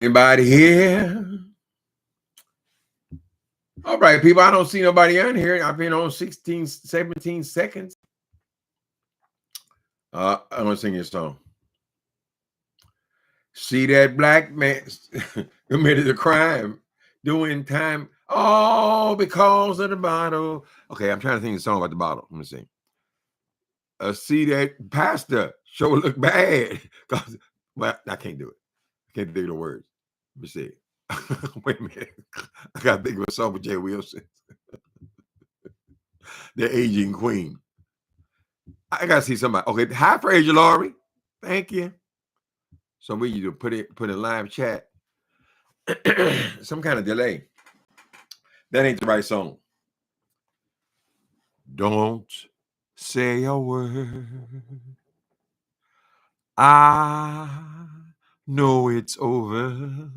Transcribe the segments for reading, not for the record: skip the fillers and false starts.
Anybody here? All right, people. I don't see nobody on here. I've been on 16, 17 seconds. I'm gonna sing your song. See that black man committed a crime, doing time, all because of the bottle. Okay, I'm trying to think of a song about the bottle. Let me see. See that pastor sure look bad. Well, I can't do it. I can't think of the words. Let me see. Wait a minute. I gotta think of a song with Jay Wilson. The aging queen. I gotta see somebody. Okay, hi Fraser Laurie. Thank you. So we need to put in live chat. Some kind of delay. That ain't the right song. Don't say a word. I know it's over,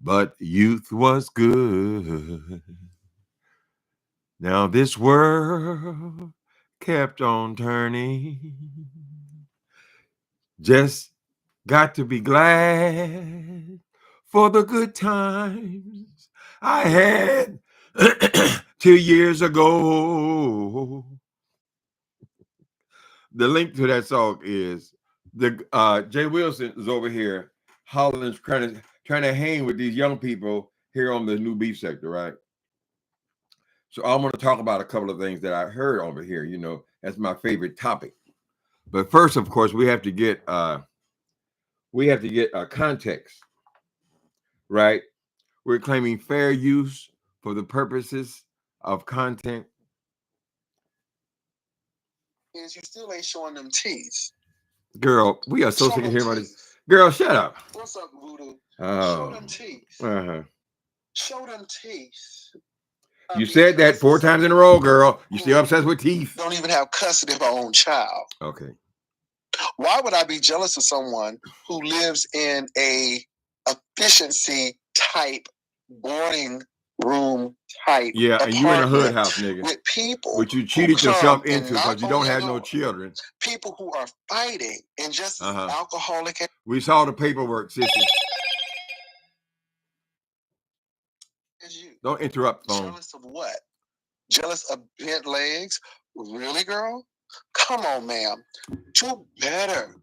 but youth was good. Now this world kept on turning. Just got to be glad for the good times I had 2 years ago. The link to that song is the Jay Wilson is over here hollering, trying to hang with these young people here on the new beef sector, right? So I'm going to talk about a couple of things that I heard over here. You know, that's my favorite topic. But first, of course, we have to get context, right? We're claiming fair use for the purposes of content. Is you still ain't showing them teeth. Girl, we are so sick of hearing about this. Girl, shut up. What's up, Voodoo? Oh. Show them teeth. Uh-huh. Show them teeth. You said that 4 times in a row, girl. You still obsessed with teeth. Don't even have custody of my own child. Okay. Why would I be jealous of someone who lives in a efficiency type boarding room type and you in a hood house, nigga, with people which you cheated yourself into because you don't have no children. People who are fighting and just alcoholic. We saw the paperwork, sissy. Don't interrupt, phone. Jealous of what? Jealous of bent legs? Really, girl? Come on, ma'am. Do better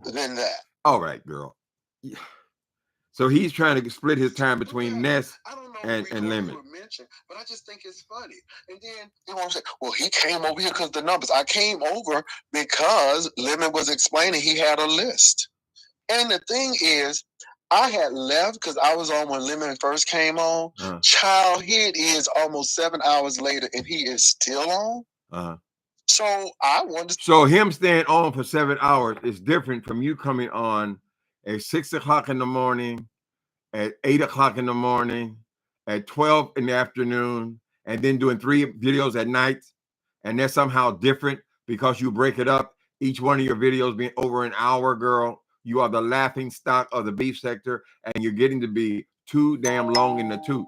than that. All right, girl. Yeah. So he's trying to split his time between Ness and Lemon. But I just think it's funny. And then you want to say, well, he came over here because of the numbers. I came over because Lemon was explaining he had a list. And the thing is, I had left because I was on when Lemon first came on. Child, here it is almost 7 hours later, and he is still on. So I wanted to. So him staying on for 7 hours is different from you coming on at 6 o'clock in the morning, at 8 o'clock in the morning, at 12 in the afternoon, and then doing 3 videos at night. And they're somehow different because you break it up. Each one of your videos being over an hour, girl. You are the laughing stock of the beef sector, and you're getting to be too damn long in the tooth.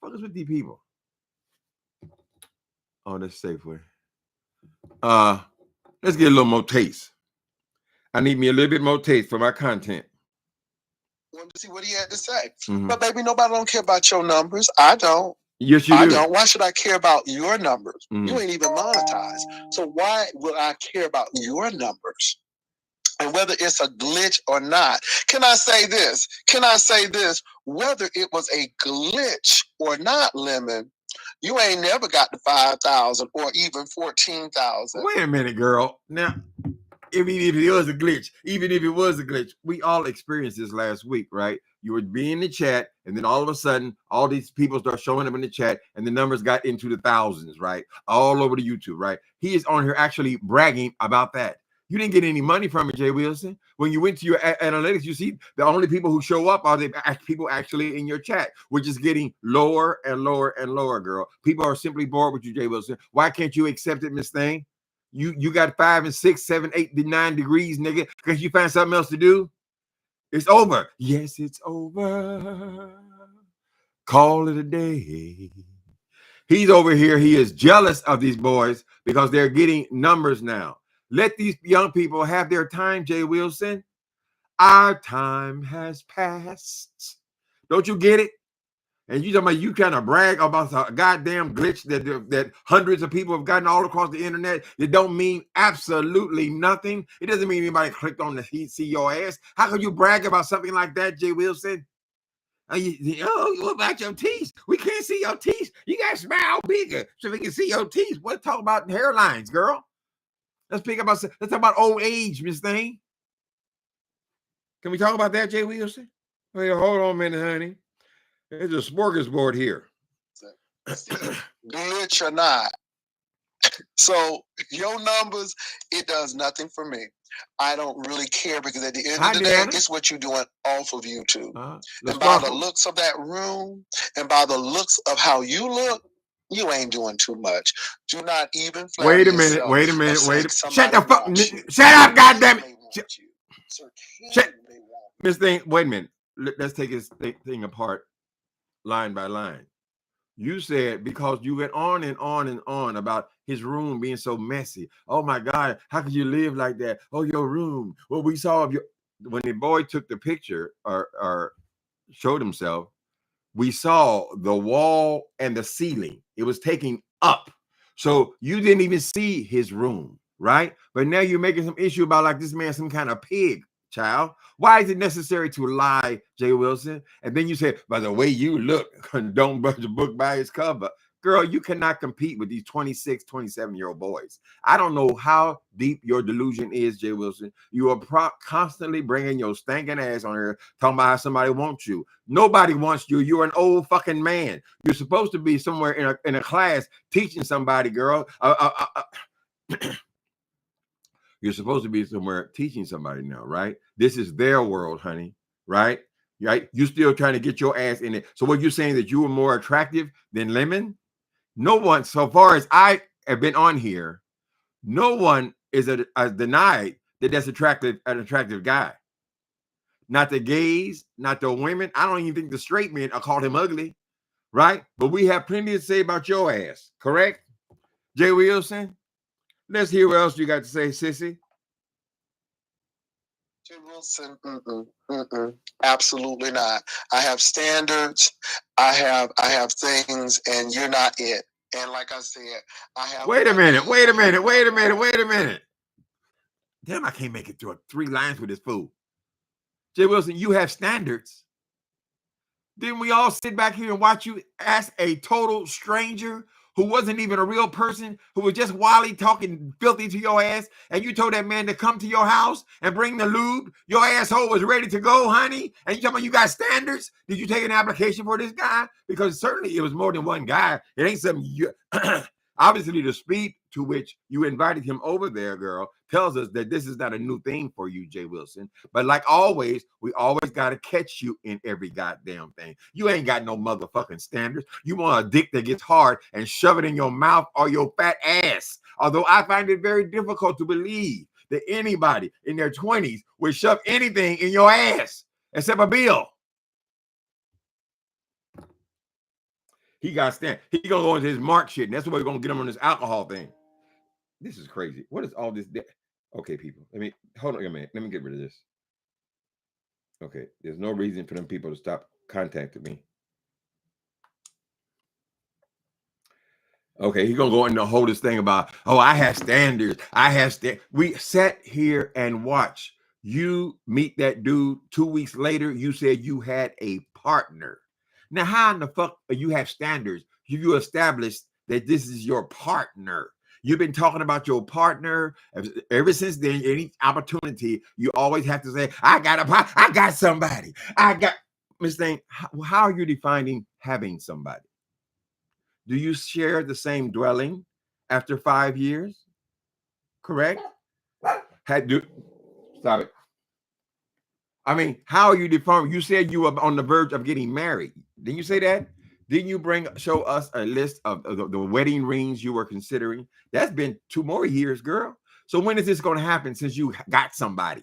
What is with these people? Oh, that's Safeway. Let's get a little more taste. I need me a little bit more taste for my content. Wanted to see what he had to say. But baby, nobody don't care about your numbers. I don't. Yes, you do. I don't. Why should I care about your numbers? You ain't even monetized. So why would I care about your numbers? And whether it's a glitch or not. Can I say this? Whether it was a glitch or not, Lemon, you ain't never got to 5,000 or even 14,000. Wait a minute, girl. Now, even if it was a glitch, we all experienced this last week, right? You would be in the chat, and then all of a sudden, all these people start showing up in the chat, and the numbers got into the thousands, right? All over the YouTube, right? He is on here actually bragging about that. You didn't get any money from it, Jay Wilson. When you went to your analytics, you see the only people who show up are the people actually in your chat, which is getting lower and lower and lower, girl. People are simply bored with you, Jay Wilson. Why can't you accept it, Miss Thing? You got 5 and 6, 7, 8, 9 degrees, nigga, because you find something else to do. It's over. Yes, it's over. Call it a day. He's over here. He is jealous of these boys because they're getting numbers now. Let these young people have their time, Jay Wilson. Our time has passed. Don't you get it? And you talking about you trying to brag about a goddamn glitch that hundreds of people have gotten all across the internet. It don't mean absolutely nothing. It doesn't mean anybody clicked on the see your ass. How can you brag about something like that, Jay Wilson? What about your teeth? We can't see your teeth. You got to smile bigger so we can see your teeth. What talk about hairlines, girl? Let's talk about old age, Miss Thing. Can we talk about that, Jay Wilson? Wait, hold on a minute, honey. There's a smorgasbord here. Glitch or not. So your numbers, it does nothing for me. I don't really care because at the end of the day, it's what you're doing off of YouTube. And by the looks of that room and by the looks of how you look, you ain't doing too much. Do not even wait a minute. Shut the fuck. Shut up, goddammit. Shut. Miss Thing, wait a minute. Let's take this thing apart line by line. You said because you went on and on and on about his room being so messy. Oh my God, how could you live like that? Oh, your room. Well, we saw when the boy took the picture or showed himself, we saw the wall and the ceiling. It was taking up. So you didn't even see his room, right? But now you're making some issue about like this man, some kind of pig. Child, why is it necessary to lie, Jay Wilson? And then you say, by the way you look, don't judge a book by its cover. Girl, you cannot compete with these 26, 27-year-old boys. I don't know how deep your delusion is, Jay Wilson. You are constantly bringing your stinking ass on here, talking about how somebody wants you. Nobody wants you. You're an old fucking man. You're supposed to be somewhere in a class teaching somebody, girl. You're supposed to be somewhere teaching somebody now, right? This is their world, honey, right? Right? You still trying to get your ass in it. So what you're saying that you were more attractive than Lemon? No one, so far as I have been on here, no one is denied that that's an attractive guy. Not the gays, not the women. I don't even think the straight men are called him ugly, right? But we have plenty to say about your ass, correct? Jay Wilson, let's hear what else you got to say, sissy. Jay Wilson, absolutely not. I have standards. I have things, and you're not it. And like I said, I have. Wait a minute. Damn, I can't make it through 3 lines with this fool. Jay Wilson, you have standards. Didn't we all sit back here and watch you ask a total stranger who wasn't even a real person, who was just wildly talking filthy to your ass, and you told that man to come to your house and bring the lube? Your asshole was ready to go, honey, and you talking about you got standards? Did you take an application for this guy? Because certainly it was more than one guy. It ain't something you... Obviously, the speed to which you invited him over there, girl, tells us that this is not a new thing for you, Jay Wilson. But like always, we always got to catch you in every goddamn thing. You ain't got no motherfucking standards. You want a dick that gets hard and shove it in your mouth or your fat ass. Although I find it very difficult to believe that anybody in their 20s would shove anything in your ass except a bill. He got stand. He gonna go into his Mark shit, and that's why we're gonna get him on this alcohol thing. This is crazy. What is all this? Okay, people. Hold on a minute. Let me get rid of this. Okay, there's no reason for them people to stop contacting me. Okay, he's gonna go into the whole this thing about, oh, I have standards. We sat here and watched you meet that dude. 2 weeks later, you said you had a partner. Now, how in the fuck you have standards? You established that this is your partner. You've been talking about your partner ever since then. Any opportunity, you always have to say, I got somebody. Miss Thing, how are you defining having somebody? Do you share the same dwelling after 5 years? Correct? Stop it. How are you defining? You said you were on the verge of getting married. Didn't you say that? Didn't you show us a list of the wedding rings you were considering? That's been 2 more years, girl. So when is this going to happen since you got somebody?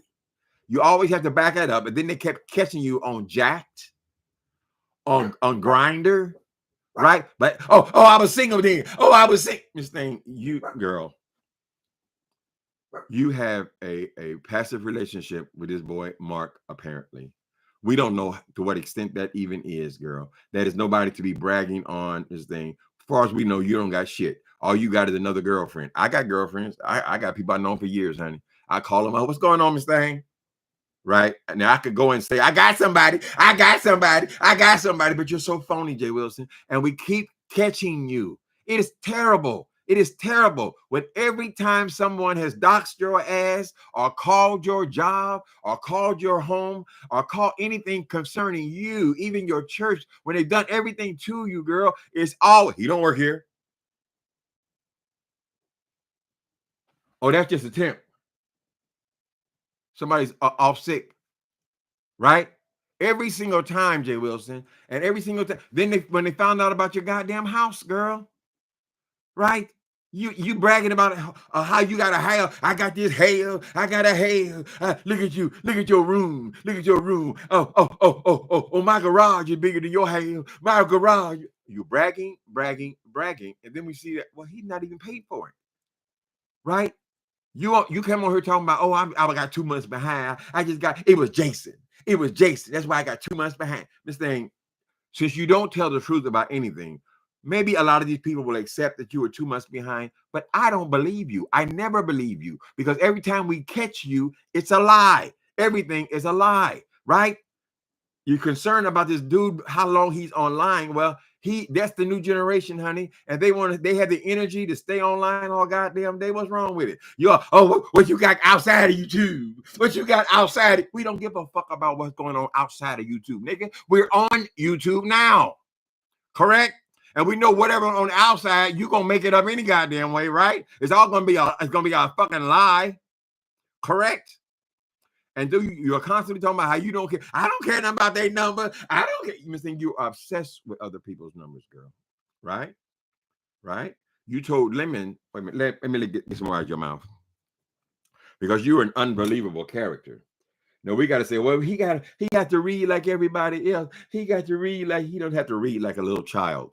You always have to back that up. And then they kept catching you on Jacked, on Grindr, right? But I was single then. Oh, I was single. Miss Thing, you girl. You have a passive relationship with this boy, Mark, apparently. We don't know to what extent that even is, girl. That is nobody to be bragging on this thing. As far as we know, you don't got shit. All you got is another girlfriend. I got girlfriends. I got people I've known for years, honey. I call them, oh, what's going on, Miss Thing? Right? Now I could go and say, I got somebody, I got somebody, I got somebody, but you're so phony, Jay Wilson. And we keep catching you. It is terrible. It is terrible when every time someone has doxed your ass or called your job or called your home or called anything concerning you, even your church, when they've done everything to you, girl, it's always, you don't work here. Oh, that's just a temp. Somebody's off sick, right? Every single time, Jay Wilson, and every single time. Then when they found out about your goddamn house, girl, right? You bragging about how you got a hail. I got this hail. I got a hail. Look at you. Look at your room. Look at your room. Oh, my garage is bigger than your hail. My garage. You bragging, bragging, bragging. And then we see that, well, he's not even paid for it, right? You come on here talking about, oh, I got 2 months behind. It was Jason. It was Jason. That's why I got 2 months behind. This thing, since you don't tell the truth about anything, maybe a lot of these people will accept that you were 2 months behind, but I don't believe you. I never believe you because every time we catch you, it's a lie. Everything is a lie, right? You're concerned about this dude, how long he's online. Well, that's the new generation, honey. And they have the energy to stay online all goddamn day. What's wrong with it? What you got outside of YouTube? What you got outside? We don't give a fuck about what's going on outside of YouTube, nigga. We're on YouTube now. Correct? And we know whatever on the outside, you're gonna make it up any goddamn way, right? It's gonna be a fucking lie. Correct? And you're constantly talking about how you don't care. I don't care nothing about their number. I don't care. You think you're obsessed with other people's numbers, girl. Right? Right? You told Lemon, wait a minute, let me get this more out of your mouth. Because you're an unbelievable character. No, we got to say, well, he got to read like everybody else. He got to read like he don't have to read like a little child.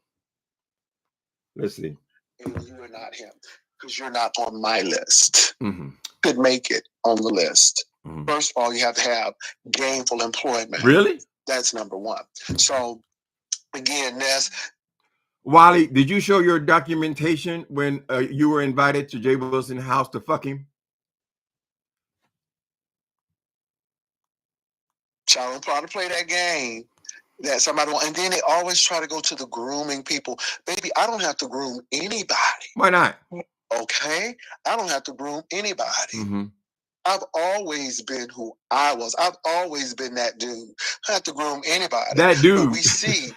Let's see. And you are not him because you're not on my list. Mm-hmm. Could make it on the list. Mm-hmm. First of all, you have to have gainful employment. Really? That's number one. So, again, Ness. Wally, did you show your documentation when you were invited to Jay Wilson's house to fuck him? Child, try to play that game that somebody wants. And then they always try to go to the grooming people. Baby, I don't have to groom anybody. Why not? Okay? I don't have to groom anybody. Mm-hmm. I've always been who I was. I've always been that dude. I have to groom anybody. That dude. But we see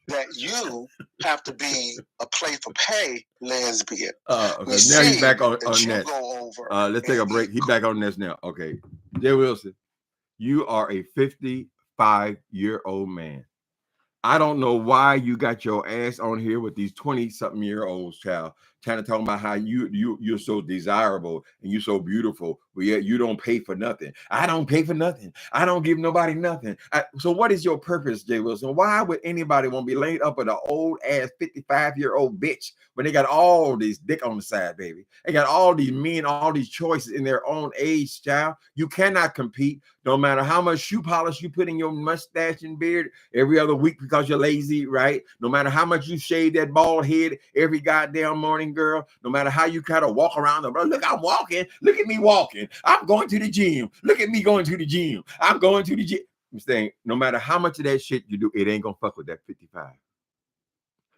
that you have to be a play for pay lesbian. Okay. Now he's back on that. Go over let's take a break. He's back on this now. Okay. Jay Wilson, you are a 55-year-old man. I don't know why you got your ass on here with these 20-something-year-olds, child, trying to talk about how you're so desirable and you're so beautiful, but yet you don't pay for nothing. I don't pay for nothing. I don't give nobody nothing. So what is your purpose, Jay Wilson? Why would anybody want to be laid up with an old ass 55-year-old bitch when they got all this dick on the side, baby? They got all these men, all these choices in their own age, child. You cannot compete. No matter how much shoe polish you put in your mustache and beard every other week because you're lazy, right? No matter how much you shave that bald head every goddamn morning, girl. No matter how you kind of walk around the road. Look, I'm walking. Look at me walking. I'm going to the gym. Look at me going to the gym. I'm going to the gym. I'm saying, no matter how much of that shit you do, it ain't gonna fuck with that 55.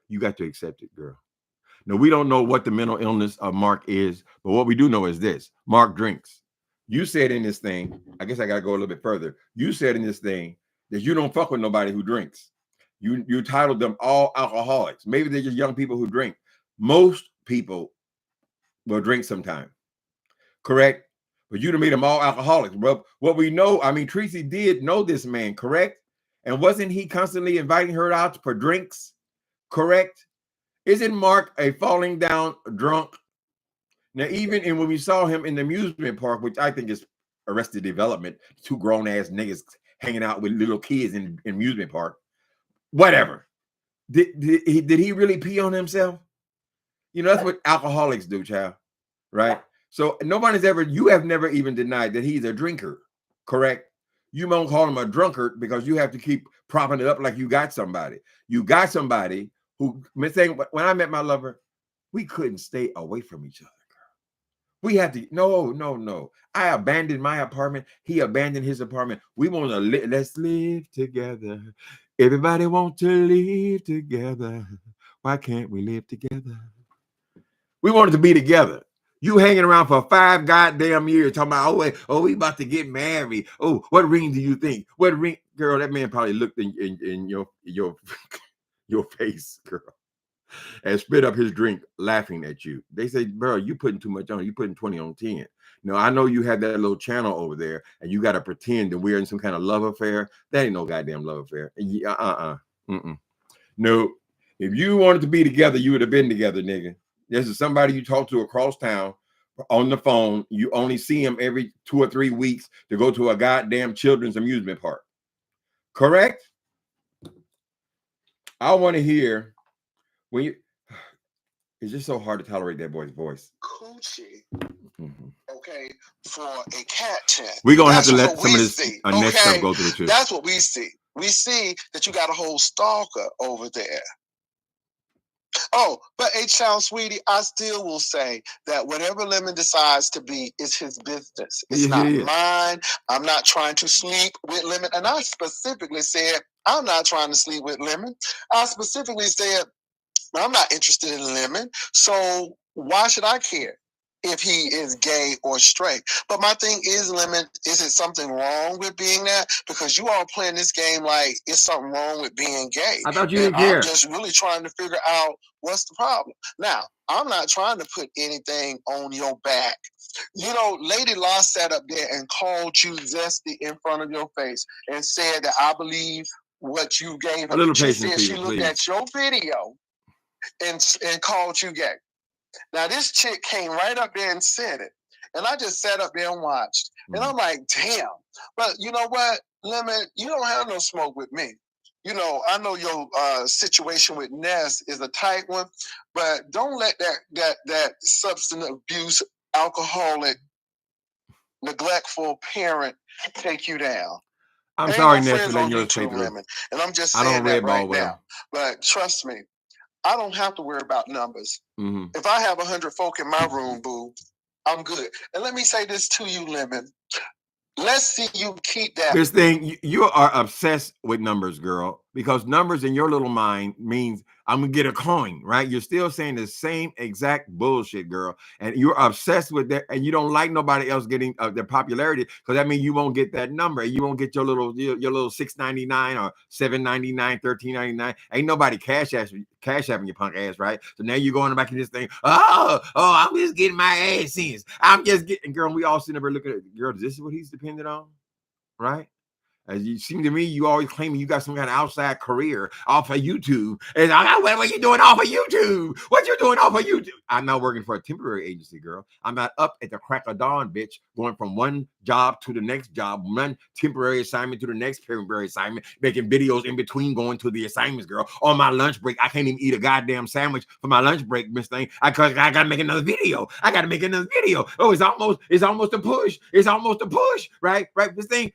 You got to accept it, girl. Now, we don't know what the mental illness of Mark is, but what we do know is this. Mark drinks. You said in this thing, I guess I got to go a little bit further. You said in this thing that you don't fuck with nobody who drinks. You titled them all alcoholics. Maybe they're just young people who drink. Most people will drink sometime. Correct? But you done made them all alcoholics. But what we know, I mean, Tracy did know this man, correct? And wasn't he constantly inviting her out for drinks? Correct? Isn't Mark a falling down drunk? Now, even when we saw him in the amusement park, which I think is Arrested Development, two grown-ass niggas hanging out with little kids in amusement park, whatever. Did he really pee on himself? You know, that's what alcoholics do, child, right? So nobody's ever, you have never even denied that he's a drinker, correct? You won't call him a drunkard because you have to keep propping it up like you got somebody. You got somebody who, saying, when I met my lover, we couldn't stay away from each other. We had to, no, no, no. I abandoned my apartment. He abandoned his apartment. We want to let's live together. Everybody want to live together. Why can't we live together? We wanted to be together. You hanging around for 5 goddamn years talking about, we about to get married. Oh, what ring do you think? What ring? Girl, that man probably looked in your your face, girl, and spit up his drink laughing at you. They say, bro, you putting too much on. You putting 20 on 10. No, I know you have that little channel over there and you got to pretend that we're in some kind of love affair. That ain't no goddamn love affair. No, if you wanted to be together, you would have been together, nigga. This is somebody you talk to across town on the phone. You only see him every 2 or 3 weeks to go to a goddamn children's amusement park. Correct? I want to hear when you. It's just so hard to tolerate that boy's voice. Coochie. Okay, for a cat tent. We're gonna have to let some of this next stuff go through too. That's what we see. We see that you got a whole stalker over there. Oh, but H-Town, sweetie, I still will say that whatever Lemon decides to be is his business. It's not mine. I'm not trying to sleep with Lemon. And I specifically said, I'm not trying to sleep with Lemon. I specifically said, I'm not interested in Lemon. So why should I care if he is gay or straight? But my thing is, Lemon, is it something wrong with being that? Because you all playing this game like it's something wrong with being gay. I thought you didn't care. I'm just really trying to figure out what's the problem. Now, I'm not trying to put anything on your back. You know, Lady Law sat up there and called you zesty in front of your face and said that I believe what you gave her. A little she patience, said she looked at your video and called you gay. Now, this chick came right up there and said it. And I just sat up there and watched. And I'm like, damn. But you know what, Lemon, you don't have no smoke with me. You know, I know your situation with Ness is a tight one, but don't let that substance abuse, alcoholic, neglectful parent take you down. I'm sorry, Ness, for letting yours pay through. Lemon, and I'm just saying that right now. But trust me, I don't have to worry about numbers. If I have 100 folk in my room, boo, I'm good. And let me say this to you, Lemon. Let's see you keep that. This thing, you are obsessed with numbers, girl, because numbers in your little mind means I'm going to get a coin, right? You're still saying the same exact bullshit, girl. And you're obsessed with that. And you don't like nobody else getting their popularity because that means you won't get that number. You won't get your little $6.99 or $7.99, $13.99. Ain't nobody cash having your punk ass, right? So now you're going back in this thing. I'm just getting my ass in. I'm just getting, girl, we all sitting there looking at, girl, this is what he's dependent on, right? As you seem to me, you always claiming you got some kind of outside career off of YouTube. And what are you doing off of YouTube? What you doing off of YouTube? I'm not working for a temporary agency, girl. I'm not up at the crack of dawn, bitch, going from one job to the next job, one temporary assignment to the next temporary assignment, making videos in between going to the assignments, girl. On my lunch break, I can't even eat a goddamn sandwich for my lunch break, Miss Thing. I gotta make another video. I gotta make another video. Oh, it's almost a push. It's almost a push, right? Right, Miss Thing.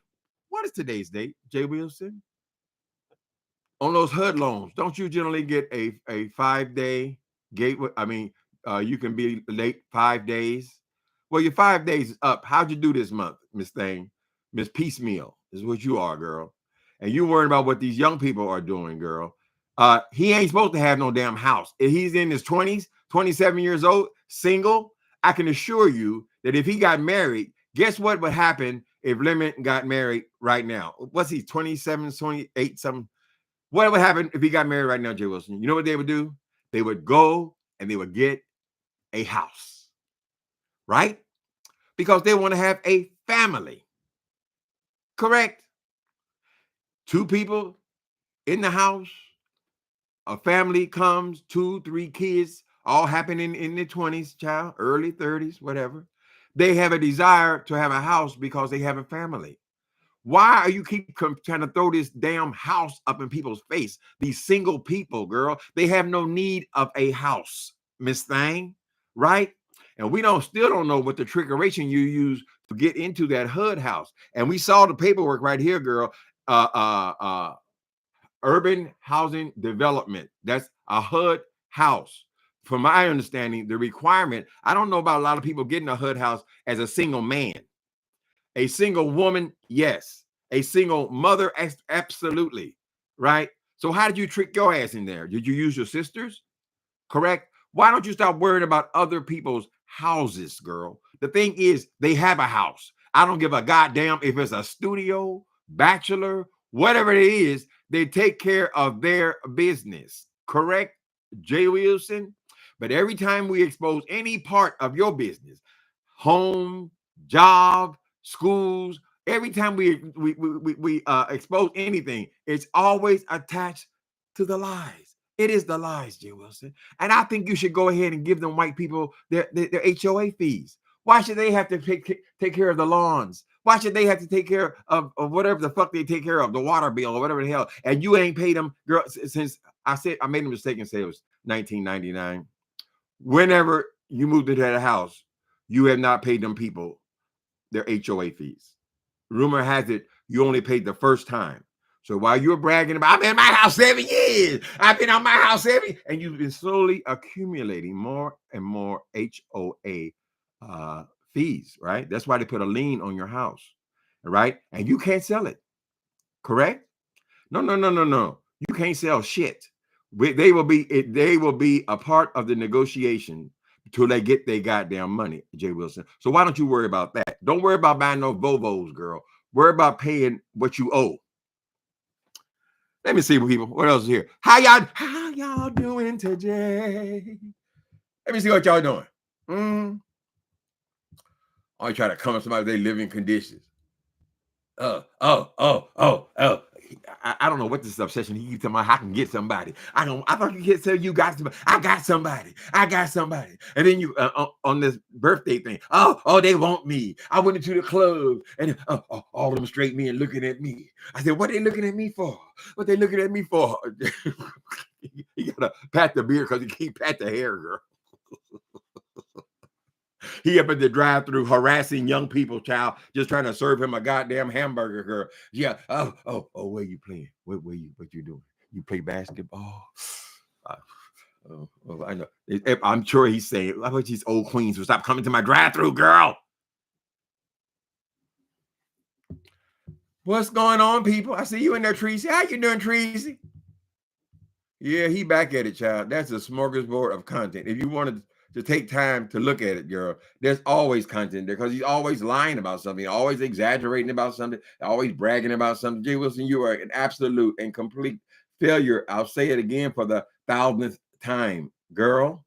What is today's date, Jay Wilson? On those HUD loans, don't you generally get a 5-day gateway? I mean, you can be late 5 days. Well, your 5 days is up. How'd you do this month, Miss Thing? Miss Piecemeal is what you are, girl. And you worrying about what these young people are doing, girl. He ain't supposed to have no damn house. If he's in his 20s, 27 years old, single, I can assure you that if he got married, guess what would happen if Lemon got married right now? What's he, 27, 28, something? What would happen if he got married right now, Jay Wilson? You know what they would do? They would go and they would get a house, right? Because they want to have a family. Correct? 2 people in the house, a family comes, 2, 3 kids, all happening in their 20s, child, early 30s, whatever. They have a desire to have a house because they have a family. Why are you keep trying to throw this damn house up in people's face? These single people, girl, they have no need of a house, Miss Thing, right? And we still don't know what the trickeration you use to get into that HUD house. And we saw the paperwork right here, girl. Uh, uh, uh, Urban Housing Development. That's a HUD house. From my understanding, the requirement, I don't know about a lot of people getting a HUD house as a single man. A single woman, yes. A single mother, absolutely. Right? So how did you trick your ass in there? Did you use your sisters? Correct? Why don't you stop worrying about other people's houses, girl? The thing is, they have a house. I don't give a goddamn if it's a studio, bachelor, whatever it is, they take care of their business. Correct, Jay Wilson? But every time we expose any part of your business, home, job, schools, every time we expose anything, it's always attached to the lies. It is the lies, Jay Wilson. And I think you should go ahead and give them white people their HOA fees. Why should they have to take care of the lawns? Why should they have to take care of whatever the fuck they take care of, the water bill or whatever the hell? And you ain't paid them, girl, since I made a mistake and say it was 1999. Whenever you moved into that house, you have not paid them people their HOA fees. Rumor has it you only paid the first time. So while you're bragging about, I've been in my house 7 years, I've been on my house 7, and you've been slowly accumulating more and more HOA fees, right? That's why they put a lien on your house, right? And you can't sell it, correct? No. You can't sell shit. They will be a part of the negotiation till they get their goddamn money, Jay Wilson. So why don't you worry about that? Don't worry about buying no Volvos, girl. Worry about paying what you owe. Let me see, people. What else is here? How y'all doing today? Let me see what y'all doing. I try to come up with somebody they living conditions. I don't know what this obsession he keeps telling me. I can get somebody. I thought you could say you got somebody. I got somebody. And then you on this birthday thing. Oh, they want me. I went into the club and all of them straight me and looking at me. I said, what they looking at me for? What they looking at me for? He gotta pat the beard because he can't pat the hair, girl. He up at the drive-thru harassing young people, child, just trying to serve him a goddamn hamburger, girl. Yeah. Oh, where you playing? What you doing? You play basketball? I know. I'm sure he's saying, I wish these old queens would stop coming to my drive-thru, girl. What's going on, people? I see you in there, Tracy. How you doing, Tracy? Yeah, he back at it, child. That's a smorgasbord of content. If you wanted to take time to look at it, girl, there's always content there because he's always lying about something, always exaggerating about something, always bragging about something. Jay Wilson, you are an absolute and complete failure. I'll say it again for the 1000th time, girl.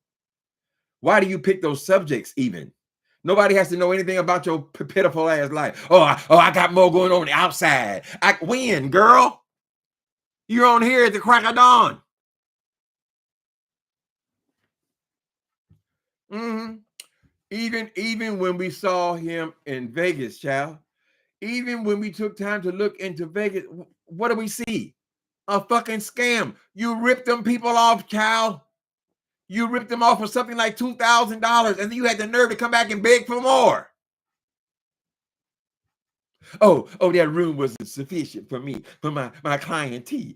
Why do you pick those subjects even? Nobody has to know anything about your pitiful ass life. I got more going on the outside. I win, girl. You're on here at the crack of dawn. Even when we saw him in Vegas, child, even when we took time to look into Vegas, what do we see? A fucking scam. You ripped them people off, child. You ripped them off for something like $2,000, and then you had the nerve to come back and beg for more. Oh, that room wasn't sufficient for me, for my clientele.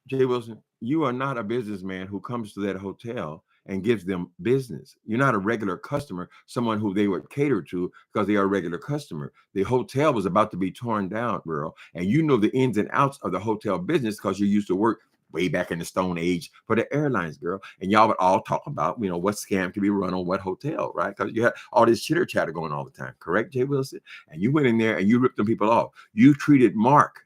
Jay Wilson, you are not a businessman who comes to that hotel and gives them business. You're not a regular customer, someone who they would cater to because they are a regular customer. The hotel was about to be torn down, girl, and you know the ins and outs of the hotel business because you used to work way back in the Stone Age for the airlines, girl. And y'all would all talk about, what scam can be run on what hotel, right? Because you had all this chitter chatter going all the time, correct, Jay Wilson? And you went in there and you ripped them people off. You treated Mark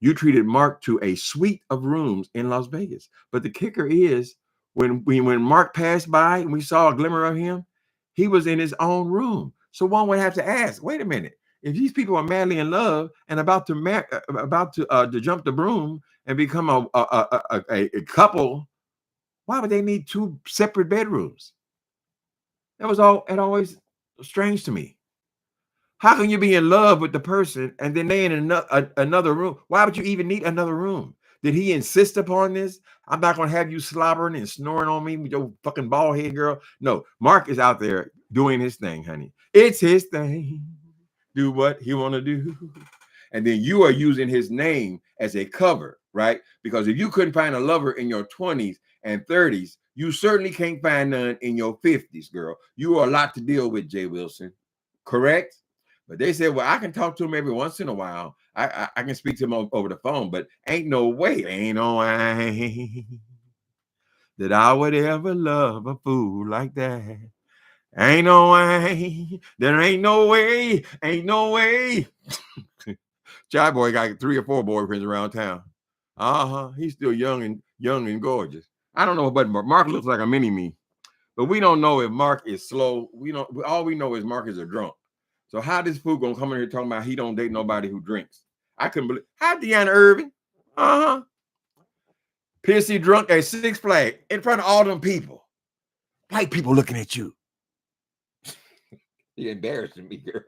to a suite of rooms in Las Vegas. But the kicker is when Mark passed by and we saw a glimmer of him, he was in his own room. So one would have to ask, wait a minute, if these people are madly in love and about to jump the broom and become a couple, why would they need 2 separate bedrooms? It always strange to me. How can you be in love with the person and then they in another room? Why would you even need another room? Did he insist upon this? I'm not going to have you slobbering and snoring on me with your fucking bald head, girl. No, Mark is out there. doing his thing, honey. It's his thing. Do what he want to do. And then you are using his name as a cover, right? Because if you couldn't find a lover in your 20s and 30s, you certainly can't find none in your 50s, girl. You are a lot to deal with, Jay Wilson. Correct? But they said, well, I can talk to him every once in a while. I can speak to him over the phone, but ain't no way that I would ever love a fool like that. Ain't no way. There ain't no way. Jai Boy got 3 or 4 boyfriends around town. He's still young and gorgeous. I don't know, but Mark looks like a mini me. But we don't know if Mark is slow. We don't. All we know is Mark is a drunk. So how this fool gonna come in here talking about he don't date nobody who drinks? I couldn't believe. Hi, Deanna Irving. Pissy drunk at Six Flags in front of all them people. White people looking at you. You're embarrassing me, girl.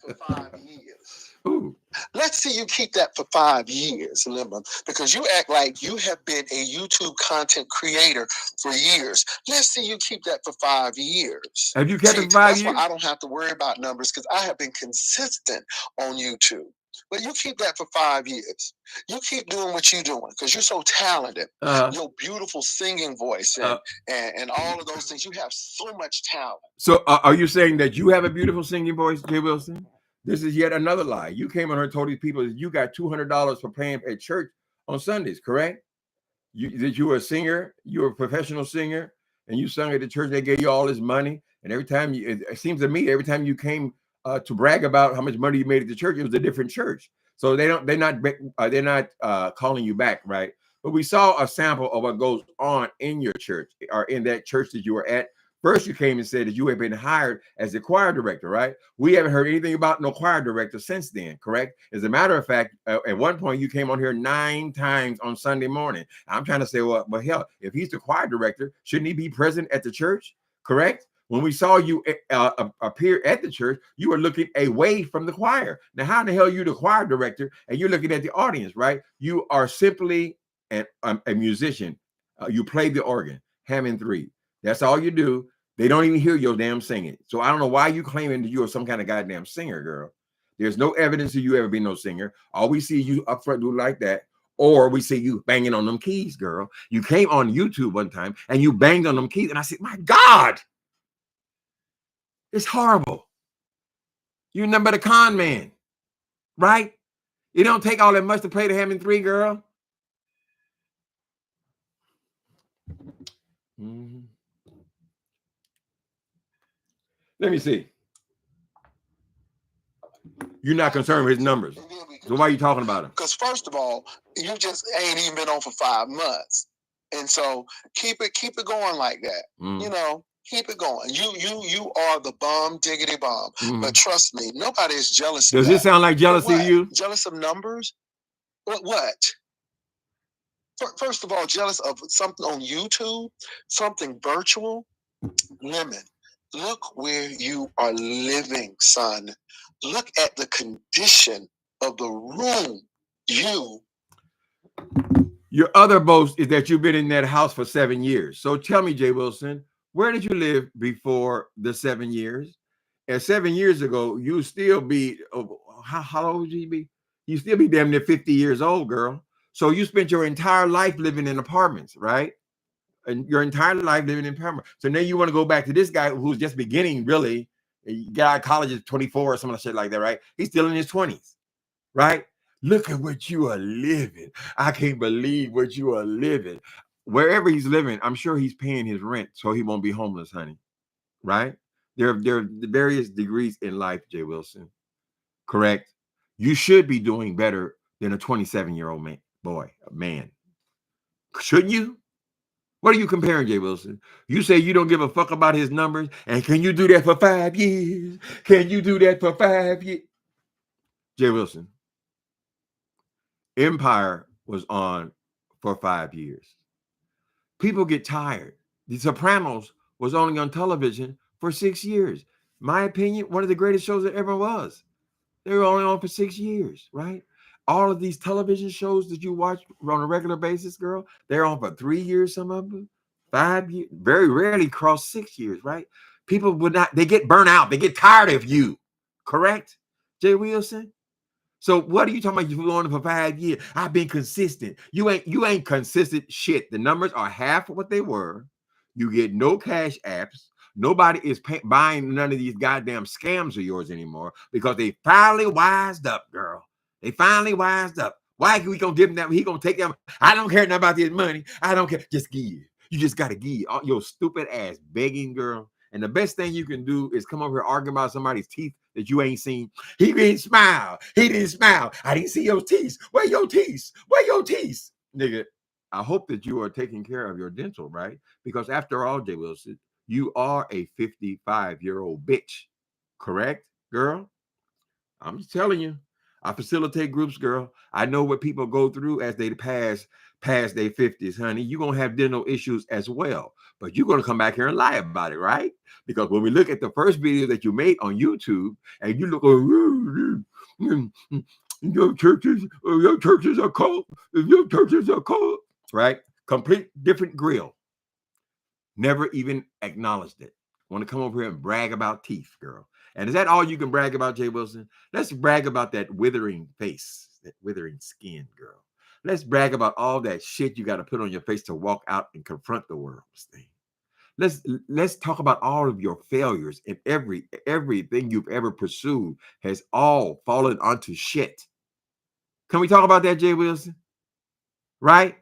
For 5 years. Ooh. Let's see you keep that for 5 years, Lemon, because you act like you have been a YouTube content creator for years. Let's see you keep that for 5 years. Have you kept it for 5 years? That's why I don't have to worry about numbers, because I have been consistent on YouTube. But you keep that for 5 years. You keep doing what you're doing because you're so talented. Your beautiful singing voice and all of those things. You have so much talent. So are you saying that you have a beautiful singing voice, Jay Wilson? This is yet another lie. You came on here and told these people that you got $200 for playing at church on Sundays, correct? That you were a singer, you were a professional singer, and you sung at the church. They gave you all this money, and every time it seems to me, every time you came to brag about how much money you made at the church, it was a different church. So they're not calling you back, right? But we saw a sample of what goes on in your church or in that church that you were at. First, you came and said that you had been hired as the choir director, right? We haven't heard anything about no choir director since then, correct? As a matter of fact, at one point, you came on here 9 times on Sunday morning. I'm trying to say, well, hell, if he's the choir director, shouldn't he be present at the church, correct? When we saw you appear at the church, you were looking away from the choir. Now, how in the hell are you the choir director and you're looking at the audience, right? You are simply a musician. You play the organ, Hammond 3. That's all you do. They don't even hear your damn singing. So I don't know why you claiming that you are some kind of goddamn singer, girl. There's no evidence of you ever being no singer. All we see you up front do like that. Or we see you banging on them keys, girl. You came on YouTube one time and you banged on them keys. And I said, my God, it's horrible. You're nothing but a con man, right? It don't take all that much to play the Hammond 3, girl. Mm-hmm. Let me see. You're not concerned with his numbers. So why are you talking about him? Because first of all, you just ain't even been on for 5 months. And so keep it going like that. You know, keep it going. You are the bomb diggity bomb. But trust me, nobody is jealous of that. Does it sound like jealousy to you? Jealous of numbers? What? First of all, jealous of something on YouTube, something virtual. Lemon, look where you are living, son. Look at the condition of the room. Your other boast is that you've been in that house for 7 years. So tell me, Jay Wilson, where did you live before the 7 years? And 7 years ago, you still be, how old would you be? You still be damn near 50 years old, girl. So you spent your entire life living in apartments, right? And your entire life living in apartments. So now you want to go back to this guy who's just beginning, really. You got out of college at 24 or some shit like that, right? He's still in his 20s, right? Look at what you are living. I can't believe what you are living. Wherever he's living, I'm sure he's paying his rent so he won't be homeless, honey. Right? There are various degrees in life, Jay Wilson. Correct? You should be doing better than a 27-year-old man. Shouldn't you? What are you comparing, Jay Wilson? You say you don't give a fuck about his numbers, and can you do that for 5 years? Can you do that for 5 years? Jay Wilson, Empire was on for 5 years. People get tired. The Sopranos was only on television for 6 years. My opinion, one of the greatest shows that ever was. They were only on for 6 years, right? All of these television shows that you watch on a regular basis, girl, they're on for 3 years, some of them, 5 years, very rarely cross 6 years, right? People would not, they get burnt out. They get tired of you. Correct, Jay Wilson? So what are you talking about? You've been on it for 5 years. I've been consistent. You ain't consistent shit. The numbers are half of what they were. You get no cash apps. Nobody is buying none of these goddamn scams of yours anymore because they finally wised up, girl. They finally wised up. Why we gonna give him that? He gonna take them. I don't care nothing about this money. I don't care. Just give. You just gotta give. Your stupid ass begging, girl. And the best thing you can do is come over here arguing about somebody's teeth that you ain't seen. He didn't smile. He didn't smile. I didn't see your teeth. Where your teeth? Where your teeth? Nigga, I hope that you are taking care of your dental, right? Because after all, Jay Wilson, you are a 55-year-old bitch. Correct, girl? I'm just telling you. I facilitate groups, girl. I know what people go through as they pass their 50s, honey. You're going to have dental issues as well. But you're going to come back here and lie about it, right? Because when we look at the first video that you made on YouTube and you look, your churches are cold. Your churches are cold, right? Complete different grill. Never even acknowledged it. Want to come over here and brag about teeth, girl. And is that all you can brag about, Jay Wilson? Let's brag about that withering face, that withering skin, girl. Let's brag about all that shit you got to put on your face to walk out and confront the world. Let's talk about all of your failures, and everything you've ever pursued has all fallen onto shit. Can we talk about that, Jay Wilson? Right?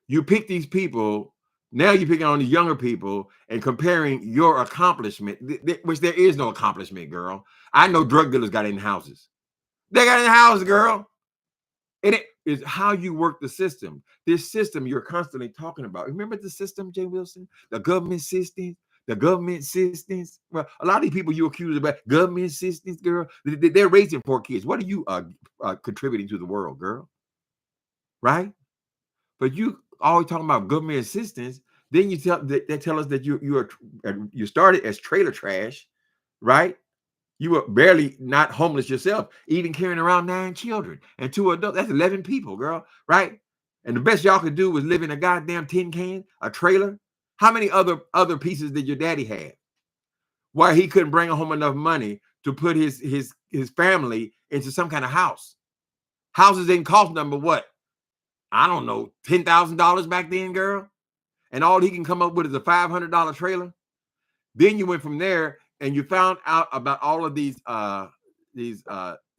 You pick these people. Now you're picking on the younger people and comparing your accomplishment, which there is no accomplishment, girl. I know drug dealers got in houses. They got in the house, girl. And it is how you work the system. This system you're constantly talking about. Remember the system, Jay Wilson? The government systems. The government systems. Well, a lot of these people you accuse about government systems, girl, they're raising 4 kids. What are you contributing to the world, girl? Right? But you always talking about government assistance. Then you they tell us that you started as trailer trash, right? You were barely not homeless yourself, even carrying around 9 children and 2 adults. That's 11 people, girl, right? And the best y'all could do was live in a goddamn tin can, a trailer. How many other pieces did your daddy have? Why he couldn't bring home enough money to put his family into some kind of house? Houses didn't cost number what? I don't know, $10,000 back then, girl. And all he can come up with is a $500 trailer. Then you went from there and you found out about all of these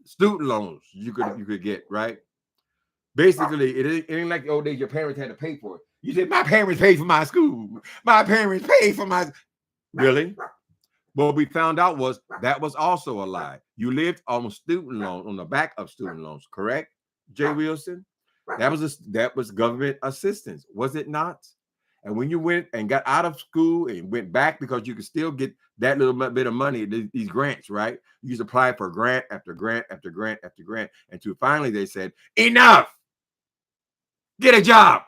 student loans you could get, right? Basically, it ain't like the old days your parents had to pay for it. You said, my parents paid for my school. My parents paid for my... Really? What we found out was that was also a lie. You lived on student loan, on the back of student loans, correct, Jay Wilson? That was government assistance, was it not? And when you went and got out of school and went back, because you could still get that little bit of money, these grants, right? You just apply for grant after grant after grant after grant, until finally they said, enough, get a job,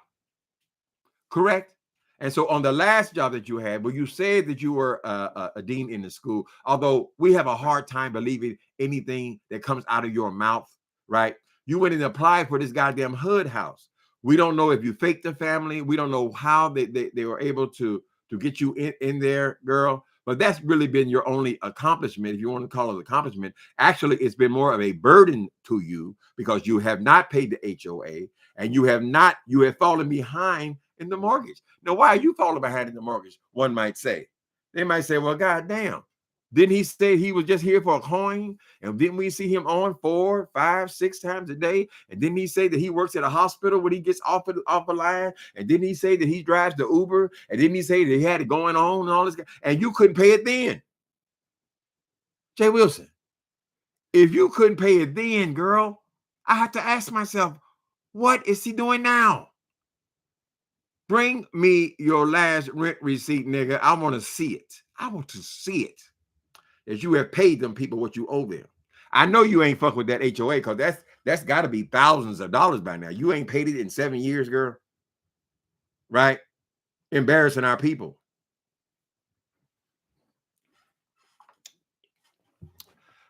correct? And so on the last job that you had, well, you said that you were a dean in the school, although we have a hard time believing anything that comes out of your mouth, right? You went and applied for this goddamn hood house. We don't know if you faked the family. We don't know how they were able to get you in there, girl. But that's really been your only accomplishment, if you want to call it accomplishment. Actually, it's been more of a burden to you because you have not paid the HOA and you have fallen behind in the mortgage. Now, why are you falling behind in the mortgage? One might say. They might say, well, goddamn. Didn't he say he was just here for a coin? And didn't we see him on 4, 5, 6 times a day? And didn't he say that he works at a hospital when he gets off a line? And didn't he say that he drives the Uber? And didn't he say that he had it going on and all this? And you couldn't pay it then. Jay Wilson, if you couldn't pay it then, girl, I have to ask myself, what is he doing now? Bring me your last rent receipt, nigga. I want to see it. I want to see it. That you have paid them people what you owe them. I know you ain't fuck with that HOA because that's got to be thousands of dollars by now. You ain't paid it in 7 years, girl. Right? Embarrassing our people.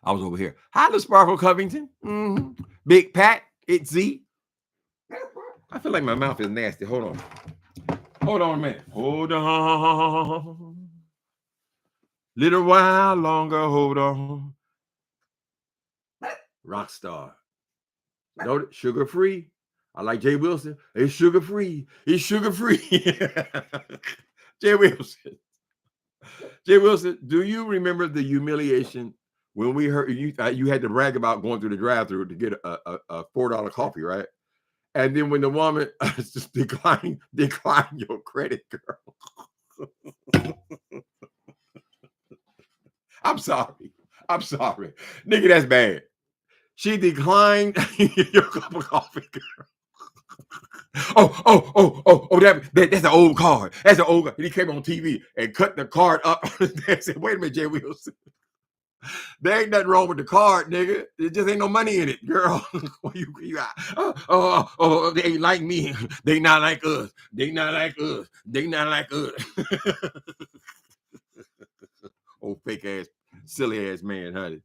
I was over here. Hi, the Sparkle Covington. Mm-hmm. Big Pat, it's Z. I feel like my mouth is nasty. Hold on. Hold on a minute. Hold on. Little while longer, hold on. Rockstar. No, sugar free. I like Jay Wilson. It's sugar free. It's sugar free. Jay Wilson. Jay Wilson, do you remember the humiliation when we heard you had to brag about going through the drive-thru to get a $4 coffee, right? And then when the woman just decline your credit, girl. I'm sorry. I'm sorry. Nigga, that's bad. She declined your cup of coffee, girl. That's an old card. That's an old card. And he came on TV and cut the card up and said, wait a minute, Jay Wilson. There ain't nothing wrong with the card, nigga. There just ain't no money in it, girl. They ain't like me. They not like us. They not like us. They not like us. Old fake ass, silly ass man, honey.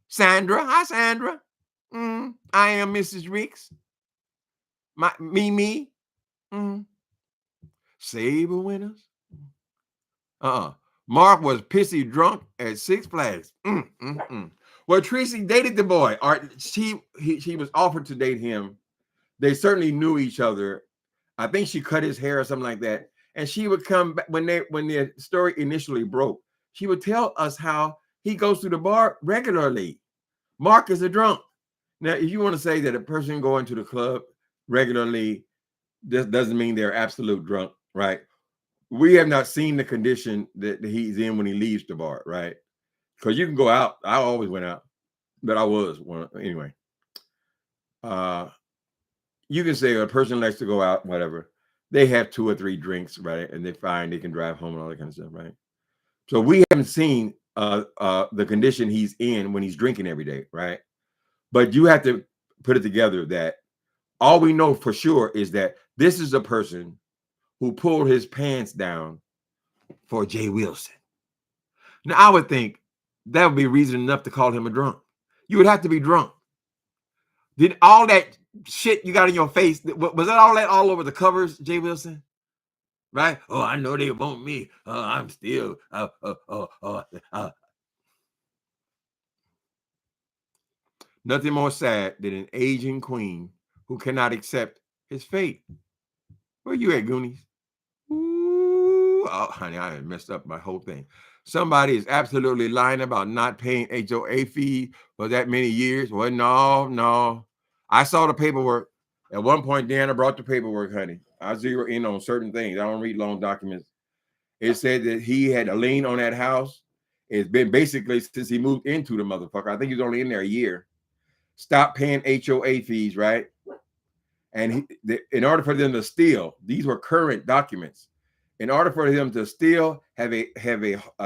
Sandra. Hi, Sandra. I am Mrs. Ricks. Me. Saber winners. Mark was pissy drunk at Six Flags. Well, Tracy dated the boy. Or she was offered to date him. They certainly knew each other. I think she cut his hair or something like that. And she would come back when the story initially broke. She would tell us how he goes to the bar regularly. Mark is a drunk. Now, if you want to say that a person going to the club regularly, this doesn't mean they're absolute drunk, right? We have not seen the condition that he's in when he leaves the bar, right? Because you can go out. I always went out, but I was one anyway. You can say a person likes to go out, whatever. They have 2 or 3 drinks, right? And they find they can drive home and all that kind of stuff, right? So we haven't seen the condition he's in when he's drinking every day, right? But you have to put it together that all we know for sure is that this is a person who pulled his pants down for Jay Wilson. Now, I would think that would be reason enough to call him a drunk. You would have to be drunk. Did all that shit you got in your face, was that all over the covers, Jay Wilson? Right? Oh, I know they want me. I'm still. Nothing more sad than an aging queen who cannot accept his fate. Where you at, Goonies? Ooh, oh, honey, I messed up my whole thing. Somebody is absolutely lying about not paying HOA fee for that many years. Well, no. I saw the paperwork. At one point, Deanna brought the paperwork, honey. I zero in on certain things. I don't read long documents. It said that he had a lien on that house. It's been basically since he moved into the motherfucker. I think he was only in there a year. Stop paying HOA fees, right? And in order for them to steal, these were current documents. In order for them to still have a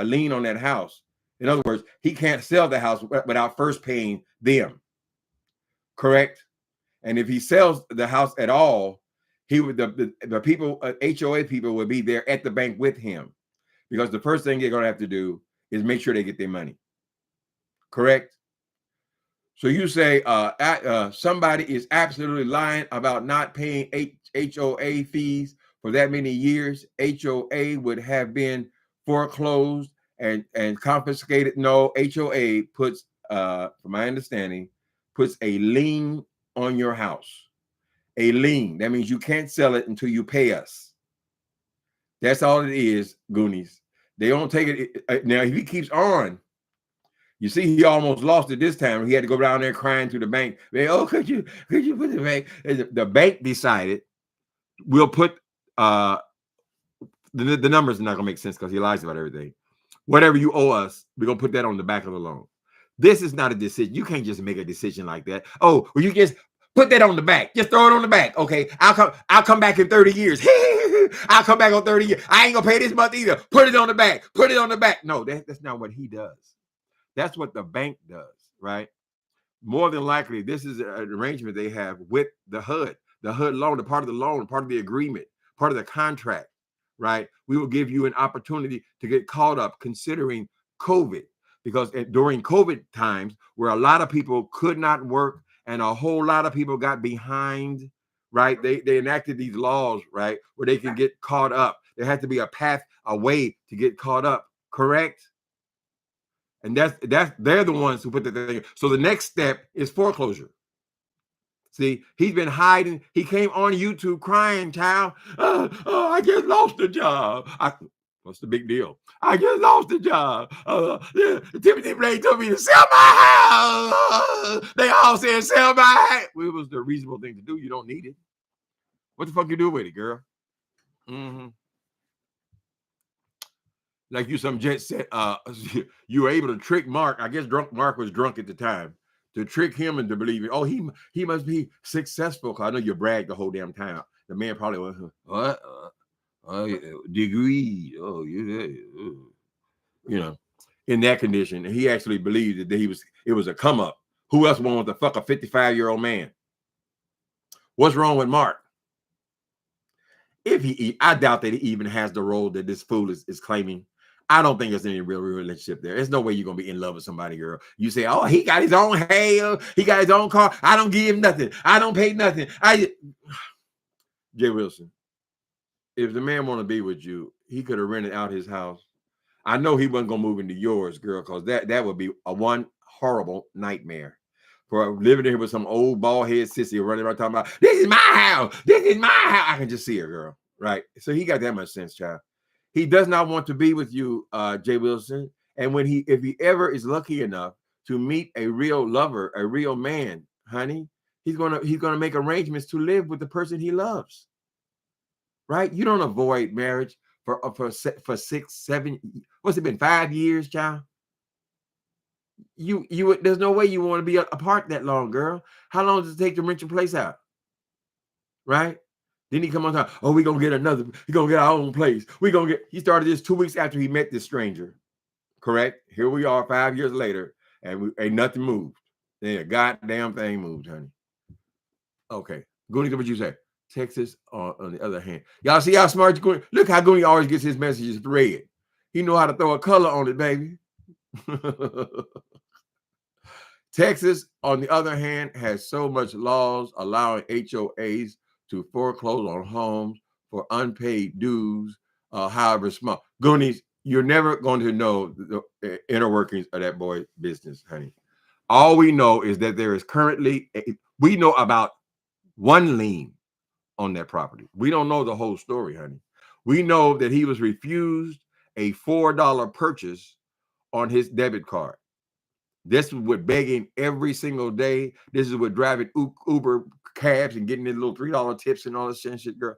lien on that house, in other words, he can't sell the house without first paying them. Correct? And if he sells the house at all, he would the people, HOA people, would be there at the bank with him, because the first thing they're going to have to do is make sure they get their money. Correct? So you say somebody is absolutely lying about not paying HOA fees for that many years. HOA would have been foreclosed and confiscated. No, HOA puts, from my understanding, puts a lien on your house. A lien. That means you can't sell it until you pay us. That's all it is, Goonies. They don't take it. Now, if he keeps on, you see, he almost lost it this time. He had to go down there crying to the bank. Oh, could you put the bank? The bank decided we'll put the numbers are not gonna make sense because he lies about everything. Whatever you owe us, we're gonna put that on the back of the loan. This is not a decision. You can't just make a decision like that. Oh, well, you just put that on the back. Just throw it on the back. Okay, I'll come back in 30 years. I'll come back on 30 years. I ain't gonna pay this month either. Put it on the back. Put it on the back. No, that's not what he does. That's what the bank does, right? More than likely, this is an arrangement they have with the HUD loan, the part of the loan, part of the agreement, part of the contract, right? We will give you an opportunity to get caught up considering COVID, because during COVID times where a lot of people could not work and a whole lot of people got behind, right? They enacted these laws, right, where they can get caught up. There has to be a path, a way to get caught up. Correct? And that's they're the ones who put the thing. So the next step is foreclosure. See, he's been hiding. He came on YouTube crying, child. I just lost the job. What's the big deal? I just lost the job. Timothy Blake told me to sell my house. They all said sell my house. Well, it was the reasonable thing to do. You don't need it. What the fuck you do with it, girl? Mm-hmm. Like you, some jet set. You were able to trick Mark. I guess Mark was drunk at the time. To trick him into believing, oh, he must be successful. Cause I know you bragged the whole damn time. The man probably was, what? Degree. Oh, you know, in that condition. And he actually believed that it was a come up. Who else wanted to fuck a 55-year-old man? What's wrong with Mark? I doubt that he even has the role that this fool is claiming. I don't think there's any real relationship there. There's no way you're gonna be in love with somebody, girl. You say, oh, he got his own hair, he got his own car. I don't give him nothing. I don't pay nothing. Jay Wilson, if the man want to be with you, he could have rented out his house. I know he wasn't gonna move into yours, girl, because that would be a one horrible nightmare. For living here with some old bald head sissy running around talking about, this is my house. This is my house. I can just see her, girl. Right. So he got that much sense, child. He does not want to be with you, Jay Wilson. And if he ever is lucky enough to meet a real lover, a real man, honey, he's gonna make arrangements to live with the person he loves. Right? You don't avoid marriage for 6, 7. What's it been? 5 years, child? You there's no way you want to be apart that long, girl. How long does it take to rent your place out? Right? Then he come on top. Oh, we're gonna get our own place. He started this 2 weeks after he met this stranger. Correct? Here we are 5 years later, and ain't nothing moved. Ain't a goddamn thing moved, honey. Okay. Goonie, what you say? Texas, on the other hand. Y'all see how smart Goonie? Look how Goonie always gets his messages red. He know how to throw a color on it, baby. Texas, on the other hand, has so much laws allowing HOAs to foreclose on homes for unpaid dues, however small. Goonies, you're never going to know the inner workings of that boy's business, honey. All we know is that there is currently, we know about one lien on that property. We don't know the whole story, honey. We know that he was refused a $4 purchase on his debit card. This is with begging every single day. This is with driving Uber cabs and getting his little $3 tips and all this shit, girl.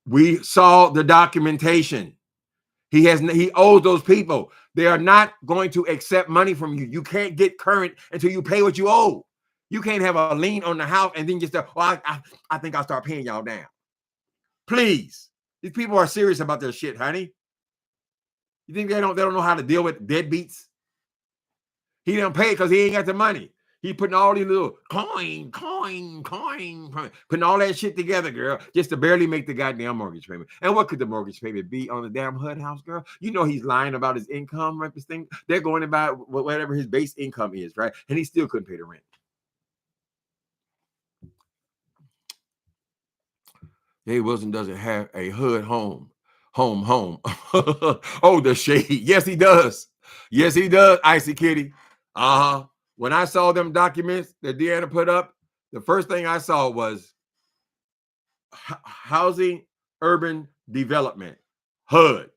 We saw the documentation. He owes those people. They are not going to accept money from you. You can't get current until you pay what you owe. You can't have a lien on the house and then just say, well, I think I'll start paying y'all down. Please. These people are serious about their shit, honey. You think they don't know how to deal with deadbeats? He didn't pay because he ain't got the money. He putting all these little coin, putting all that shit together, girl, just to barely make the goddamn mortgage payment. And what could the mortgage payment be on the damn HUD house, girl? You know he's lying about his income, right? This thing. They're going about whatever his base income is, right? And he still couldn't pay the rent. Jay Wilson doesn't have a HUD home. Oh, the shade. Yes, he does. Yes, he does, Icy Kitty. When I saw them documents that Deanna put up, the first thing I saw was housing urban development, HUD.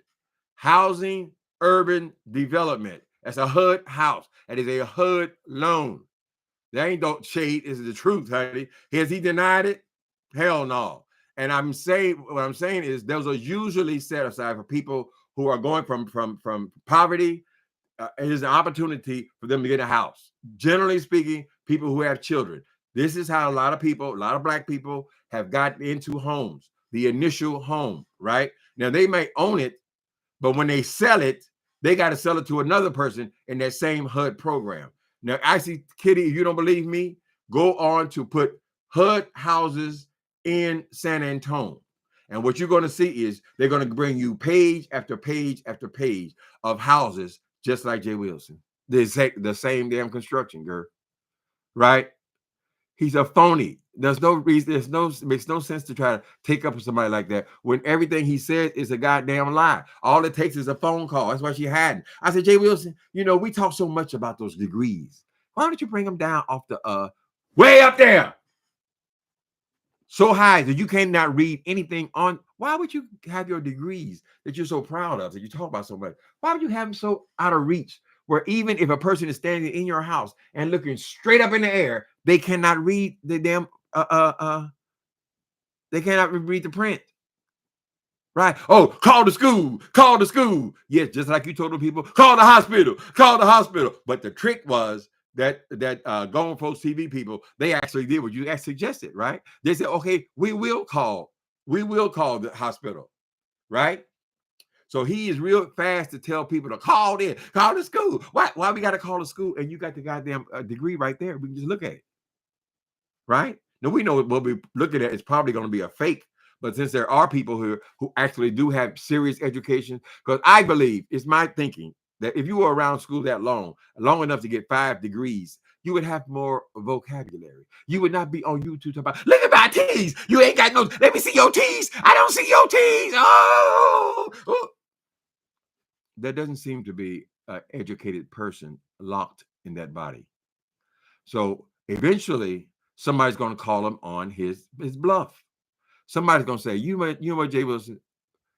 Housing urban development. That's a HUD house. That is a HUD loan. That ain't no shade. Is the truth, honey. Has he denied it? Hell no. And what I'm saying is those are usually set aside for people who are going from poverty. It is an opportunity for them to get a house. Generally speaking, people who have children. This is how a lot of black people have gotten into homes, the initial home, right? Now, they may own it, but when they sell it, they got to sell it to another person in that same HUD program. Now, actually, Kitty, if you don't believe me, go on to put HUD houses in San Antonio. And what you're going to see is they're going to bring you page after page after page of houses just like Jay Wilson. The same damn construction, girl. Right? He's a phony. There's no reason. It makes no sense to try to take up with somebody like that when everything he says is a goddamn lie. All it takes is a phone call. That's why she hadn't. I said, Jay Wilson, we talk so much about those degrees. Why don't you bring them down off the way up there? So high that you cannot read anything on. Why would you have your degrees that you're so proud of, that you talk about so much? Why would you have them so out of reach, where even if a person is standing in your house and looking straight up in the air, they cannot read the damn they cannot read the print. Right? Oh, call the school, call the school. Yes, just like you told the people, call the hospital, call the hospital. But the trick was that Gone Folks TV people, they actually did what you suggested, right? They said, okay, we will call the hospital, right? So he is real fast to tell people to call the school. Why we got to call the school? And you got the goddamn degree right there. We can just look at it, right? Now we know what we're looking at is probably going to be a fake. But since there are people here who actually do have serious education, because I believe, it's my thinking, that if you were around school that long enough to get 5 degrees, you would have more vocabulary. You would not be on YouTube talking about, look at my T's. You ain't got no, let me see your T's. I don't see your T's. Oh. There doesn't seem to be an educated person locked in that body. So eventually, somebody's going to call him on his bluff. Somebody's going to say, you know what, Jay Wilson,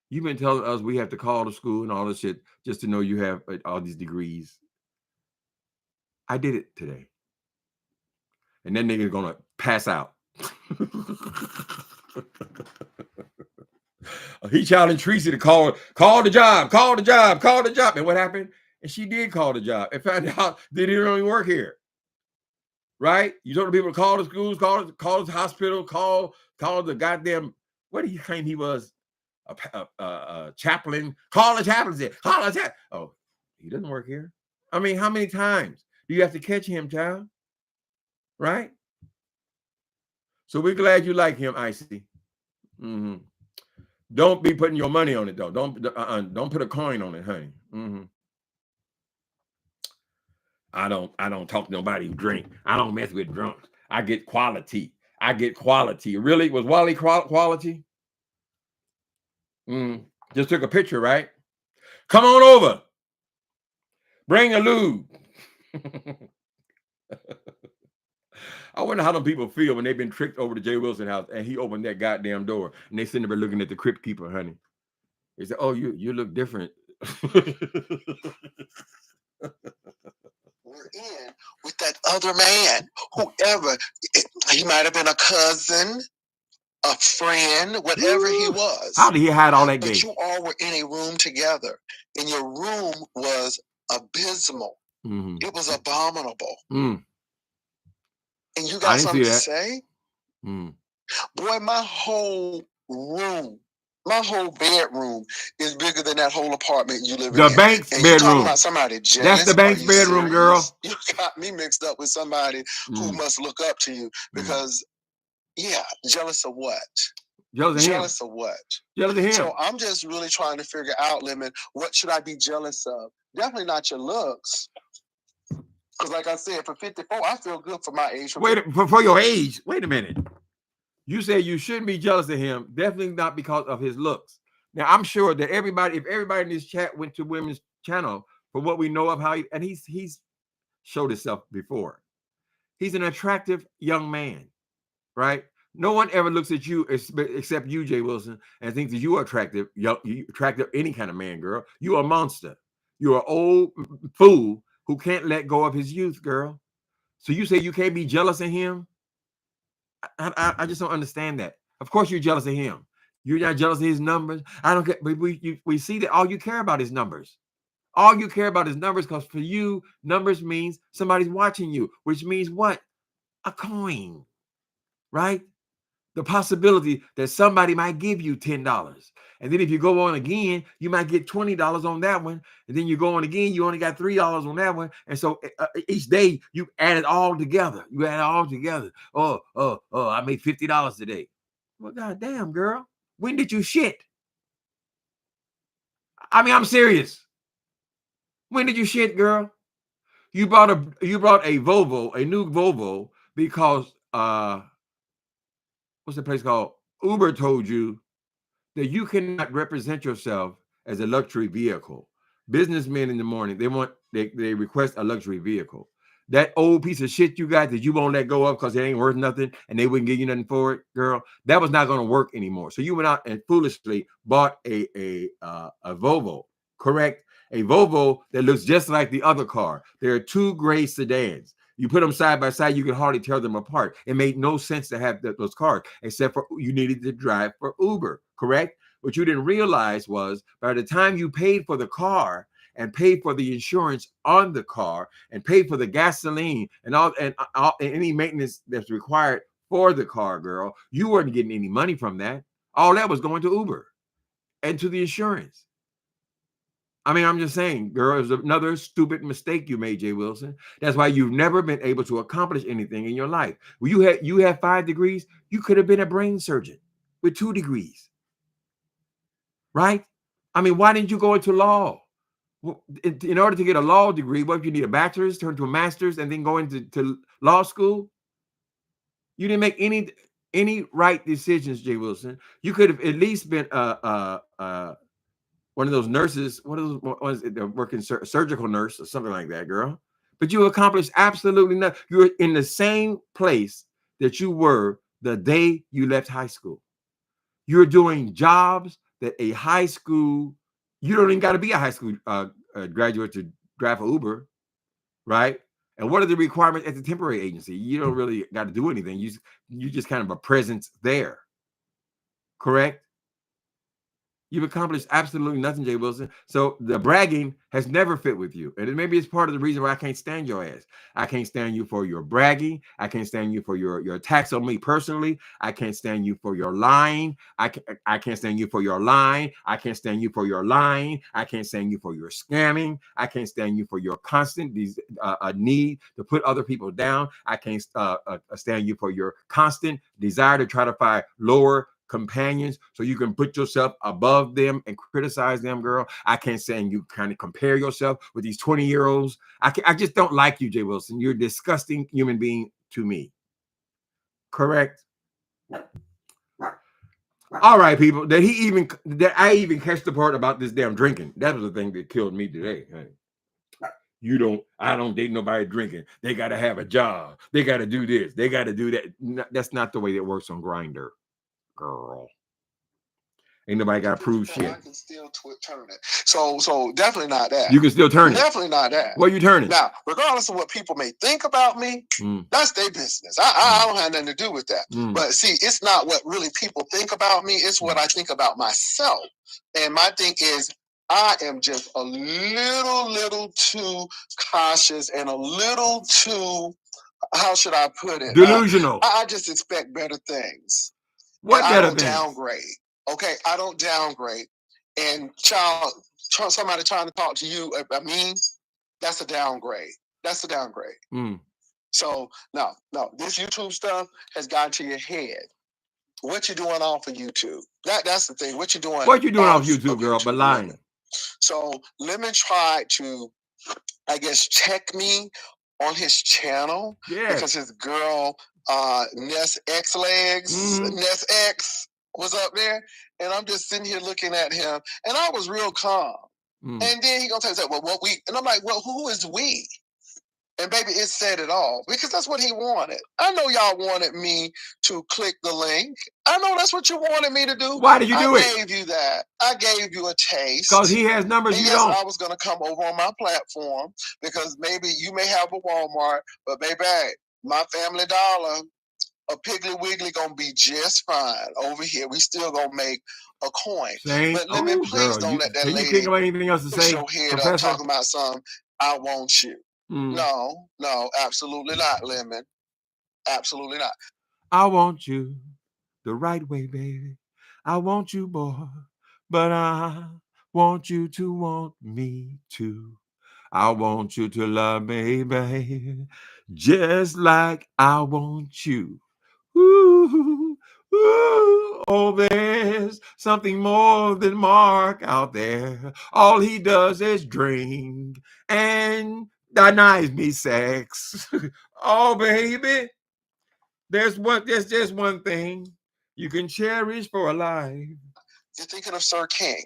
you've been telling us we have to call the school and all this shit just to know you have all these degrees. I did it today. And that nigga's going to pass out. He challenged Tracy to call the job. And what happened? And she did call the job and found out they didn't really work here. Right? You told the people to call the schools, call the hospital, call the goddamn, what did he claim he was? A chaplain. Call the chaplain. Oh, he doesn't work here. I mean, how many times do you have to catch him, child? Right? So we're glad you like him, Icy. Mm-hmm. Don't be putting your money on it, though. Don't put a coin on it, honey. Mm-hmm. I don't talk to nobody who drink. I don't mess with drunks. I get quality. Really? Was Wally quality? Just took a picture, right? Come on over. Bring a lube. I wonder how them people feel when they've been tricked over to Jay Wilson house and he opened that goddamn door and they sitting there looking at the crypt keeper, honey. They said, oh, you look different. We're in with that other man, whoever. He might have been a cousin, a friend, whatever he was. How did he hide all that game? But you all were in a room together, and your room was abysmal. Mm-hmm. It was abominable. And you got something to say? Boy, my whole room, my whole bedroom is bigger than that whole apartment you live in. The bank's bedroom. You talking about somebody jealous? That's the bank's bedroom, girl. You got me mixed up with somebody who must look up to you because, jealous of what? Jealous of what? Jealous of him. So I'm just really trying to figure out, Lemon, what should I be jealous of? Definitely not your looks. Because like I said, for 54, I feel good for my age. For your age? Wait a minute. You said you shouldn't be jealous of him. Definitely not because of his looks. Now, I'm sure that if everybody in this chat went to Women's Channel, for what we know of how he's showed himself before. He's an attractive young man, right? No one ever looks at you except you, Jay Wilson, and thinks that you are attractive. You attractive any kind of man, girl. You are a monster. You're an old fool who can't let go of his youth, girl. So you say you can't be jealous of him? I just don't understand that. Of course you're jealous of him. You're not jealous of his numbers. I don't get, but we see that all you care about is numbers. All you care about is numbers, because for you, numbers means somebody's watching you, which means what? A coin, right? The possibility that somebody might give you $10. And then if you go on again, you might get $20 on that one. And then you go on again, you only got $3 on that one. And so each day you add it all together. Oh, I made $50 today. Well, goddamn, girl. When did you shit? I mean, I'm serious. When did you shit, girl? You brought a Volvo, a new Volvo, because what's the place called? Uber told you that you cannot represent yourself as a luxury vehicle. Businessmen in the morning, they request a luxury vehicle. That old piece of shit you got that you won't let go of because it ain't worth nothing and they wouldn't give you nothing for it, girl, that was not going to work anymore. So you went out and foolishly bought a Volvo, correct? A Volvo that looks just like the other car. There are two gray sedans. You put them side by side, you can hardly tell them apart. It made no sense to have those cars, except for you needed to drive for Uber, correct? What you didn't realize was by the time you paid for the car and paid for the insurance on the car and paid for the gasoline and any maintenance that's required for the car, girl, you weren't getting any money from that. All that was going to Uber and to the insurance. I mean, I'm just saying, girl, it was another stupid mistake you made, Jay Wilson. That's why you've never been able to accomplish anything in your life. When you had 5 degrees, you could have been a brain surgeon with 2 degrees, right? I mean, why didn't you go into law? Well, in order to get a law degree, what if you need a bachelor's, turn to a master's, and then go into law school? You didn't make any right decisions, Jay Wilson. You could have at least been one of those nurses, one of those ones that working surgical nurse or something like that, girl. But you accomplished absolutely nothing. You're in the same place that you were the day you left high school. You're doing jobs that a high school, you don't even got to be a high school graduate to drive for Uber, right? And what are the requirements at the temporary agency? You don't really got to do anything. You just kind of a presence there, correct? You've accomplished absolutely nothing, Jay Wilson. So the bragging has never fit with you. And maybe it's part of the reason why I can't stand your ass. I can't stand you for your bragging. I can't stand you for your attacks on me personally. I can't stand you for your lying. I can't stand you for your lying. I can't stand you for your lying. I can't stand you for your scamming. I can't stand you for your constant need to put other people down. I can't stand you for your constant desire to try to find lower companions so you can put yourself above them and criticize them, girl. I can't stand you kind of compare yourself with these 20-year-olds. I just don't like you, Jay Wilson. You're a disgusting human being to me. Correct? All right, people. That I even catch the part about this damn drinking. That was the thing that killed me today. I don't date nobody drinking. They got to have a job. They got to do this. They got to do that. No, that's not the way that works on Grindr, girl. Ain't nobody got to prove shit. I can still turn it. So definitely not that. You can still turn it. Definitely not that. What you turning? Now, regardless of what people may think about me, that's their business. I don't have nothing to do with that. But see, it's not what really people think about me. It's what I think about myself. And my thing is, I am just a little too cautious and a little too, how should I put it? Delusional. I just expect better things. What and better I don't things? Downgrade. Okay, I don't downgrade. And somebody trying to talk to you about me, that's a downgrade. That's a downgrade. So no, this YouTube stuff has gotten to your head. What you doing off of YouTube? That's the thing. What you doing? What you doing off YouTube, girl? But lying. So Lemon tried to, I guess, check me on his channel because his girl Ness X Legs, Ness X was up there, and I'm just sitting here looking at him, and I was real calm. And then he gonna tell me, well, what we? And I'm like, well, who is we? And baby, it said it all because that's what he wanted. I know y'all wanted me to click the link. I know that's what you wanted me to do. Why did you do it? I gave you that. I gave you a taste. Because he has numbers, and you yes, don't. I was going to come over on my platform because maybe you may have a Walmart, but baby, my Family Dollar, a Piggly Wiggly going to be just fine over here. We still going to make a coin. But Lemon, please don't let that lady can you think of anything else to say, your head Professor? up talking about some, I want you. No, absolutely not, Lemon. Absolutely not. I want you the right way, baby. I want you, boy, but I want you to want me too. I want you to love me, baby, just like I want you. Ooh, ooh, oh, there's something more than Mark out there. All he does is drink and denies me sex. Oh, baby, There's just one thing you can cherish for a life. You're thinking of Sir King.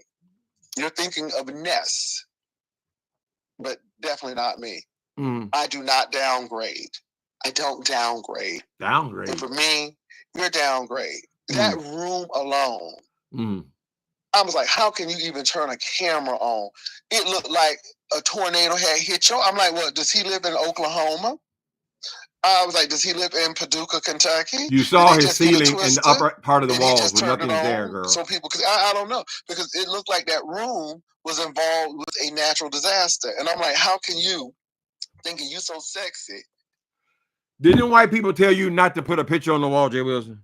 You're thinking of Ness, but definitely not me. I do not downgrade. I don't downgrade. Downgrade. And for me, you're downgrade. That room alone. I was like, how can you even turn a camera on? It looked like a tornado had hit you. I'm like, what? Does he live in Oklahoma? I was like, does he live in Paducah, Kentucky? You saw his ceiling and the upper part of the walls with nothing there, girl. So people, because I don't know, because it looked like that room was involved with a natural disaster. And I'm like, how can you, thinking you so sexy? Didn't white people tell you not to put a picture on the wall, Jay Wilson?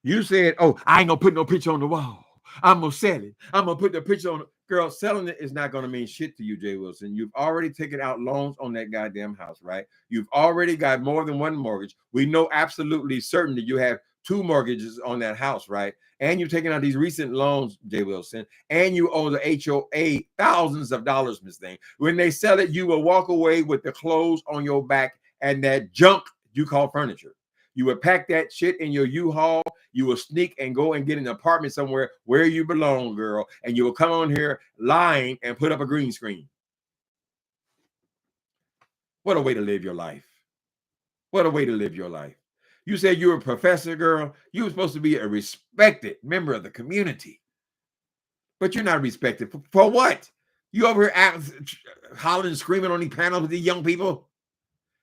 You said, oh, I ain't gonna put no picture on the wall. I'm gonna sell it. I'm gonna put the picture on. Girl, selling it is not gonna mean shit to you, Jay Wilson. You've already taken out loans on that goddamn house, right? You've already got more than one mortgage. We know absolutely certain that you have 2 mortgages on that house, right? And you've taken out these recent loans, Jay Wilson, and you owe the HOA thousands of dollars, Miss Thing. When they sell it, you will walk away with the clothes on your back and that junk you call furniture. You would pack that shit in your U-Haul. You will sneak and go and get an apartment somewhere where you belong, girl. And you will come on here lying and put up a green screen. What a way to live your life. What a way to live your life. You said you were a professor, girl. You were supposed to be a respected member of the community. But you're not respected. For what? You over here hollering and screaming on these panels with these young people?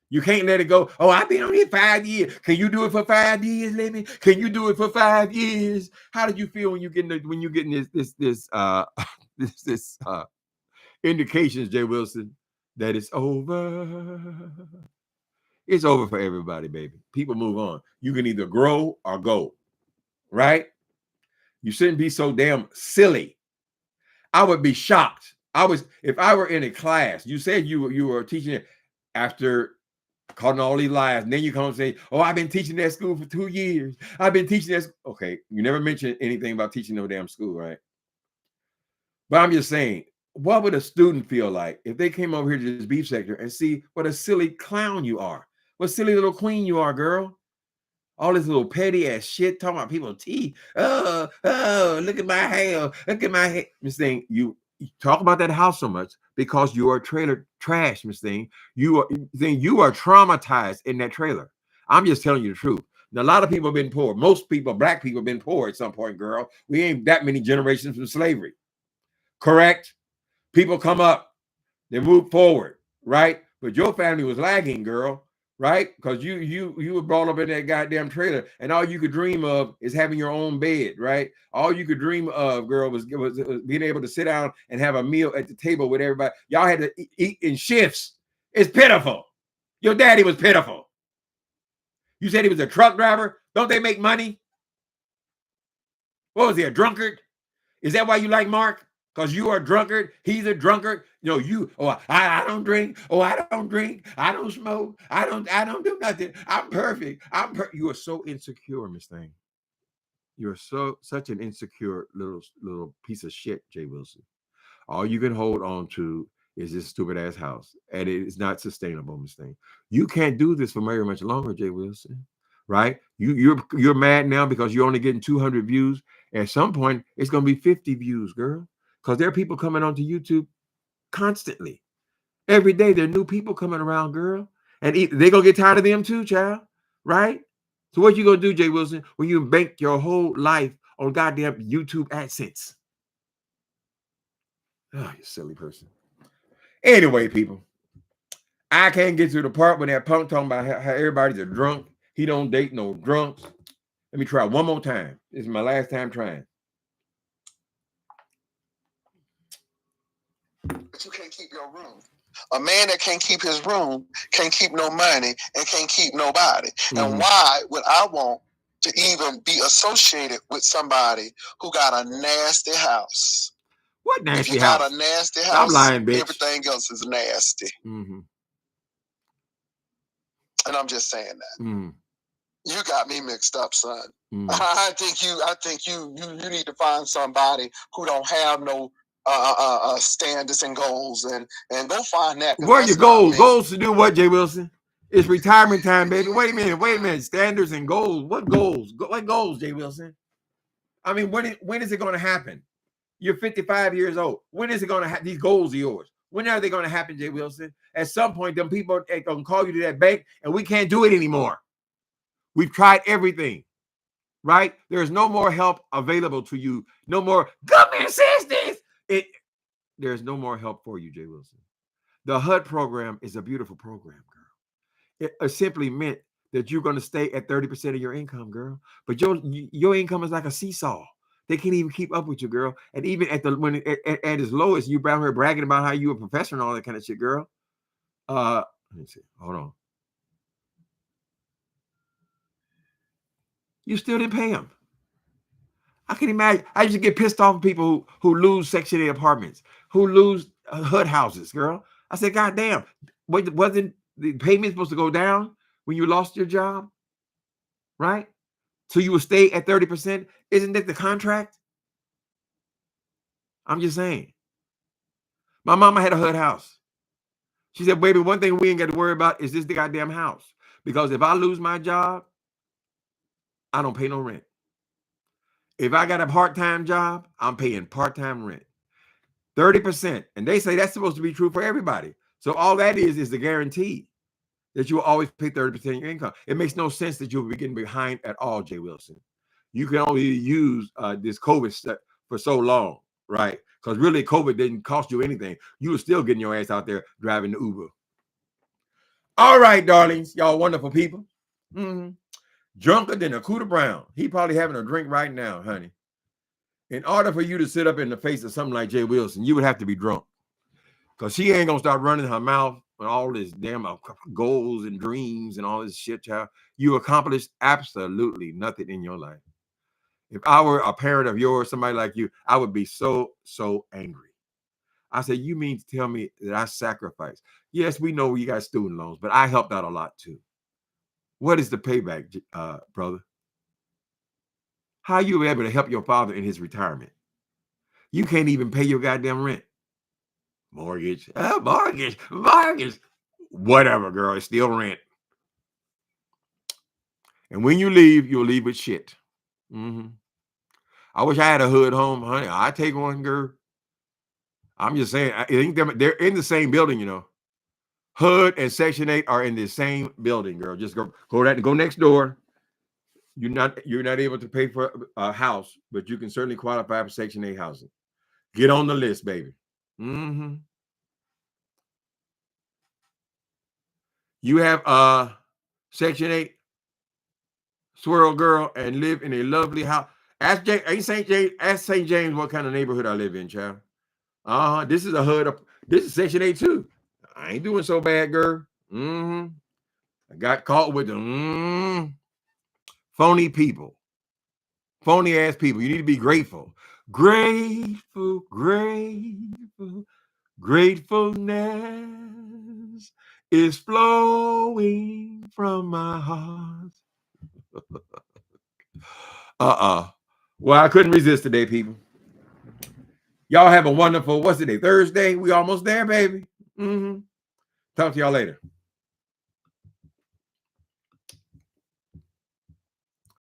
You can't let it go. Oh, I've been on here 5 years. Can you do it for 5 years, Lemmy? Can you do it for 5 years? How did you feel when you getting this indications, Jay Wilson, that it's over? It's over for everybody, baby. People move on. You can either grow or go, right? You shouldn't be so damn silly. I would be shocked. If I were in a class. You said you were teaching it after calling all these lies, and then you come and say, oh, I've been teaching that school for 2 years. I've been teaching that. Okay, you never mentioned anything about teaching no damn school, right? But I'm just saying, what would a student feel like if they came over here to this beef sector and see what a silly clown you are? What silly little queen you are, girl? All this little petty ass shit talking about people's teeth. Oh, look at my hair. Look at my hair. Miss Thing, you talk about that house so much because you are trailer trash, Miss Thing. You are traumatized in that trailer. I'm just telling you the truth. Now, a lot of people have been poor. Most people, black people, have been poor at some point, girl. We ain't that many generations from slavery. Correct? People come up, they move forward, right? But your family was lagging, girl, right? Because you were brought up in that goddamn trailer, and all you could dream of is having your own bed, right? All you could dream of, girl, was being able to sit down and have a meal at the table with everybody. Y'all had to eat in shifts. It's pitiful. Your daddy was pitiful. You said he was a truck driver. Don't they make money? What was he, a drunkard? Is that why you like Mark? Because you are a drunkard, he's a drunkard. No, I don't drink. Oh, I don't drink. I don't smoke. I don't do nothing. I'm perfect. You are so insecure, Miss Thing. You're such an insecure little piece of shit, Jay Wilson. All you can hold on to is this stupid ass house, and it is not sustainable, Miss Thing. You can't do this for very much longer, Jay Wilson. Right? You're mad now because you're only getting 200 views. At some point, it's gonna be 50 views, girl. Because there are people coming onto YouTube constantly. Every day there are new people coming around, girl. And they're going to get tired of them too, child. Right? So what you going to do, Jay Wilson, when you bank your whole life on goddamn YouTube AdSense? Oh, you silly person. Anyway, people, I can't get to the part when that punk talking about how everybody's a drunk. He don't date no drunks. Let me try one more time. This is my last time trying. But you can't keep your room. A man that can't keep his room can't keep no money and can't keep nobody. Mm-hmm. And why would I want to even be associated with somebody who got a nasty house? What nasty house? If you got a nasty house, I'm lying, bitch. Everything else is nasty. Mm-hmm. And I'm just saying that. Mm-hmm. You got me mixed up, son. Mm-hmm. I think you need to find somebody who don't have no standards and goals, and go find that. Where are your goals? Goals to do what, Jay Wilson? It's retirement time, baby. Wait a minute. Standards and goals. What goals? What goals, Jay Wilson? I mean, when is it going to happen? You're 55 years old. When is it going to happen? These goals are yours. When are they going to happen, Jay Wilson? At some point, them people are going to call you to that bank, and we can't do it anymore. We've tried everything, right? There's no more help available to you. No more government assistance. There's no more help for you, Jay Wilson. The HUD program is a beautiful program, girl. It simply meant that you're going to stay at 30% of your income, girl. But your income is like a seesaw. They can't even keep up with you, girl. And even at its lowest, you down here bragging about how you a professor and all that kind of shit, girl. Let me see. Hold on. You still didn't pay them. I can imagine. I used to get pissed off at people who lose Section 8 apartments, who lose HUD houses, girl. I said, God damn, wasn't the payment supposed to go down when you lost your job? Right? So you will stay at 30%? Isn't that the contract? I'm just saying. My mama had a HUD house. She said, baby, one thing we ain't got to worry about is this the goddamn house. Because if I lose my job, I don't pay no rent. If I got a part-time job, I'm paying part-time rent. 30%. And they say that's supposed to be true for everybody. So all that is the guarantee that you will always pay 30% of your income. It makes no sense that you'll be getting behind at all, Jay Wilson. You can only use this COVID stuff for so long, right? Because really, COVID didn't cost you anything. You were still getting your ass out there driving the Uber. All right, darlings, y'all wonderful people. Mm-hmm. Drunker than a Cooter Brown. He probably having a drink right now, honey. In order for you to sit up in the face of something like Jay Wilson, you would have to be drunk. Because she ain't going to start running her mouth with all this damn goals and dreams and all this shit, child. You accomplished absolutely nothing in your life. If I were a parent of yours, somebody like you, I would be so angry. I said, you mean to tell me that I sacrificed? Yes, we know you got student loans, but I helped out a lot too. What is the payback, brother? How you were able to help your father in his retirement? You can't even pay your goddamn rent. Mortgage. Whatever, girl. It's still rent. And when you leave, you'll leave with shit. Mm-hmm. I wish I had a hood home, honey. I'd take one, girl. I'm just saying, they're in the same building, you know. HUD and Section 8 are in the same building, girl. Just go next door. You're not able to pay for a house, but you can certainly qualify for Section 8 housing. Get on the list, baby. Mm-hmm. You have Section 8 swirl girl and live in a lovely house. Ask St. James what kind of neighborhood I live in, child. This is a HUD. This is Section 8 too. I ain't doing so bad, girl. Mm-hmm. I got caught with the phony people. Phony ass people. You need to be grateful. Grateful. Gratefulness is flowing from my heart. Well, I couldn't resist today, people. Y'all have a wonderful, what's today? Thursday? We almost there, baby. Mm-hmm. Talk to y'all later.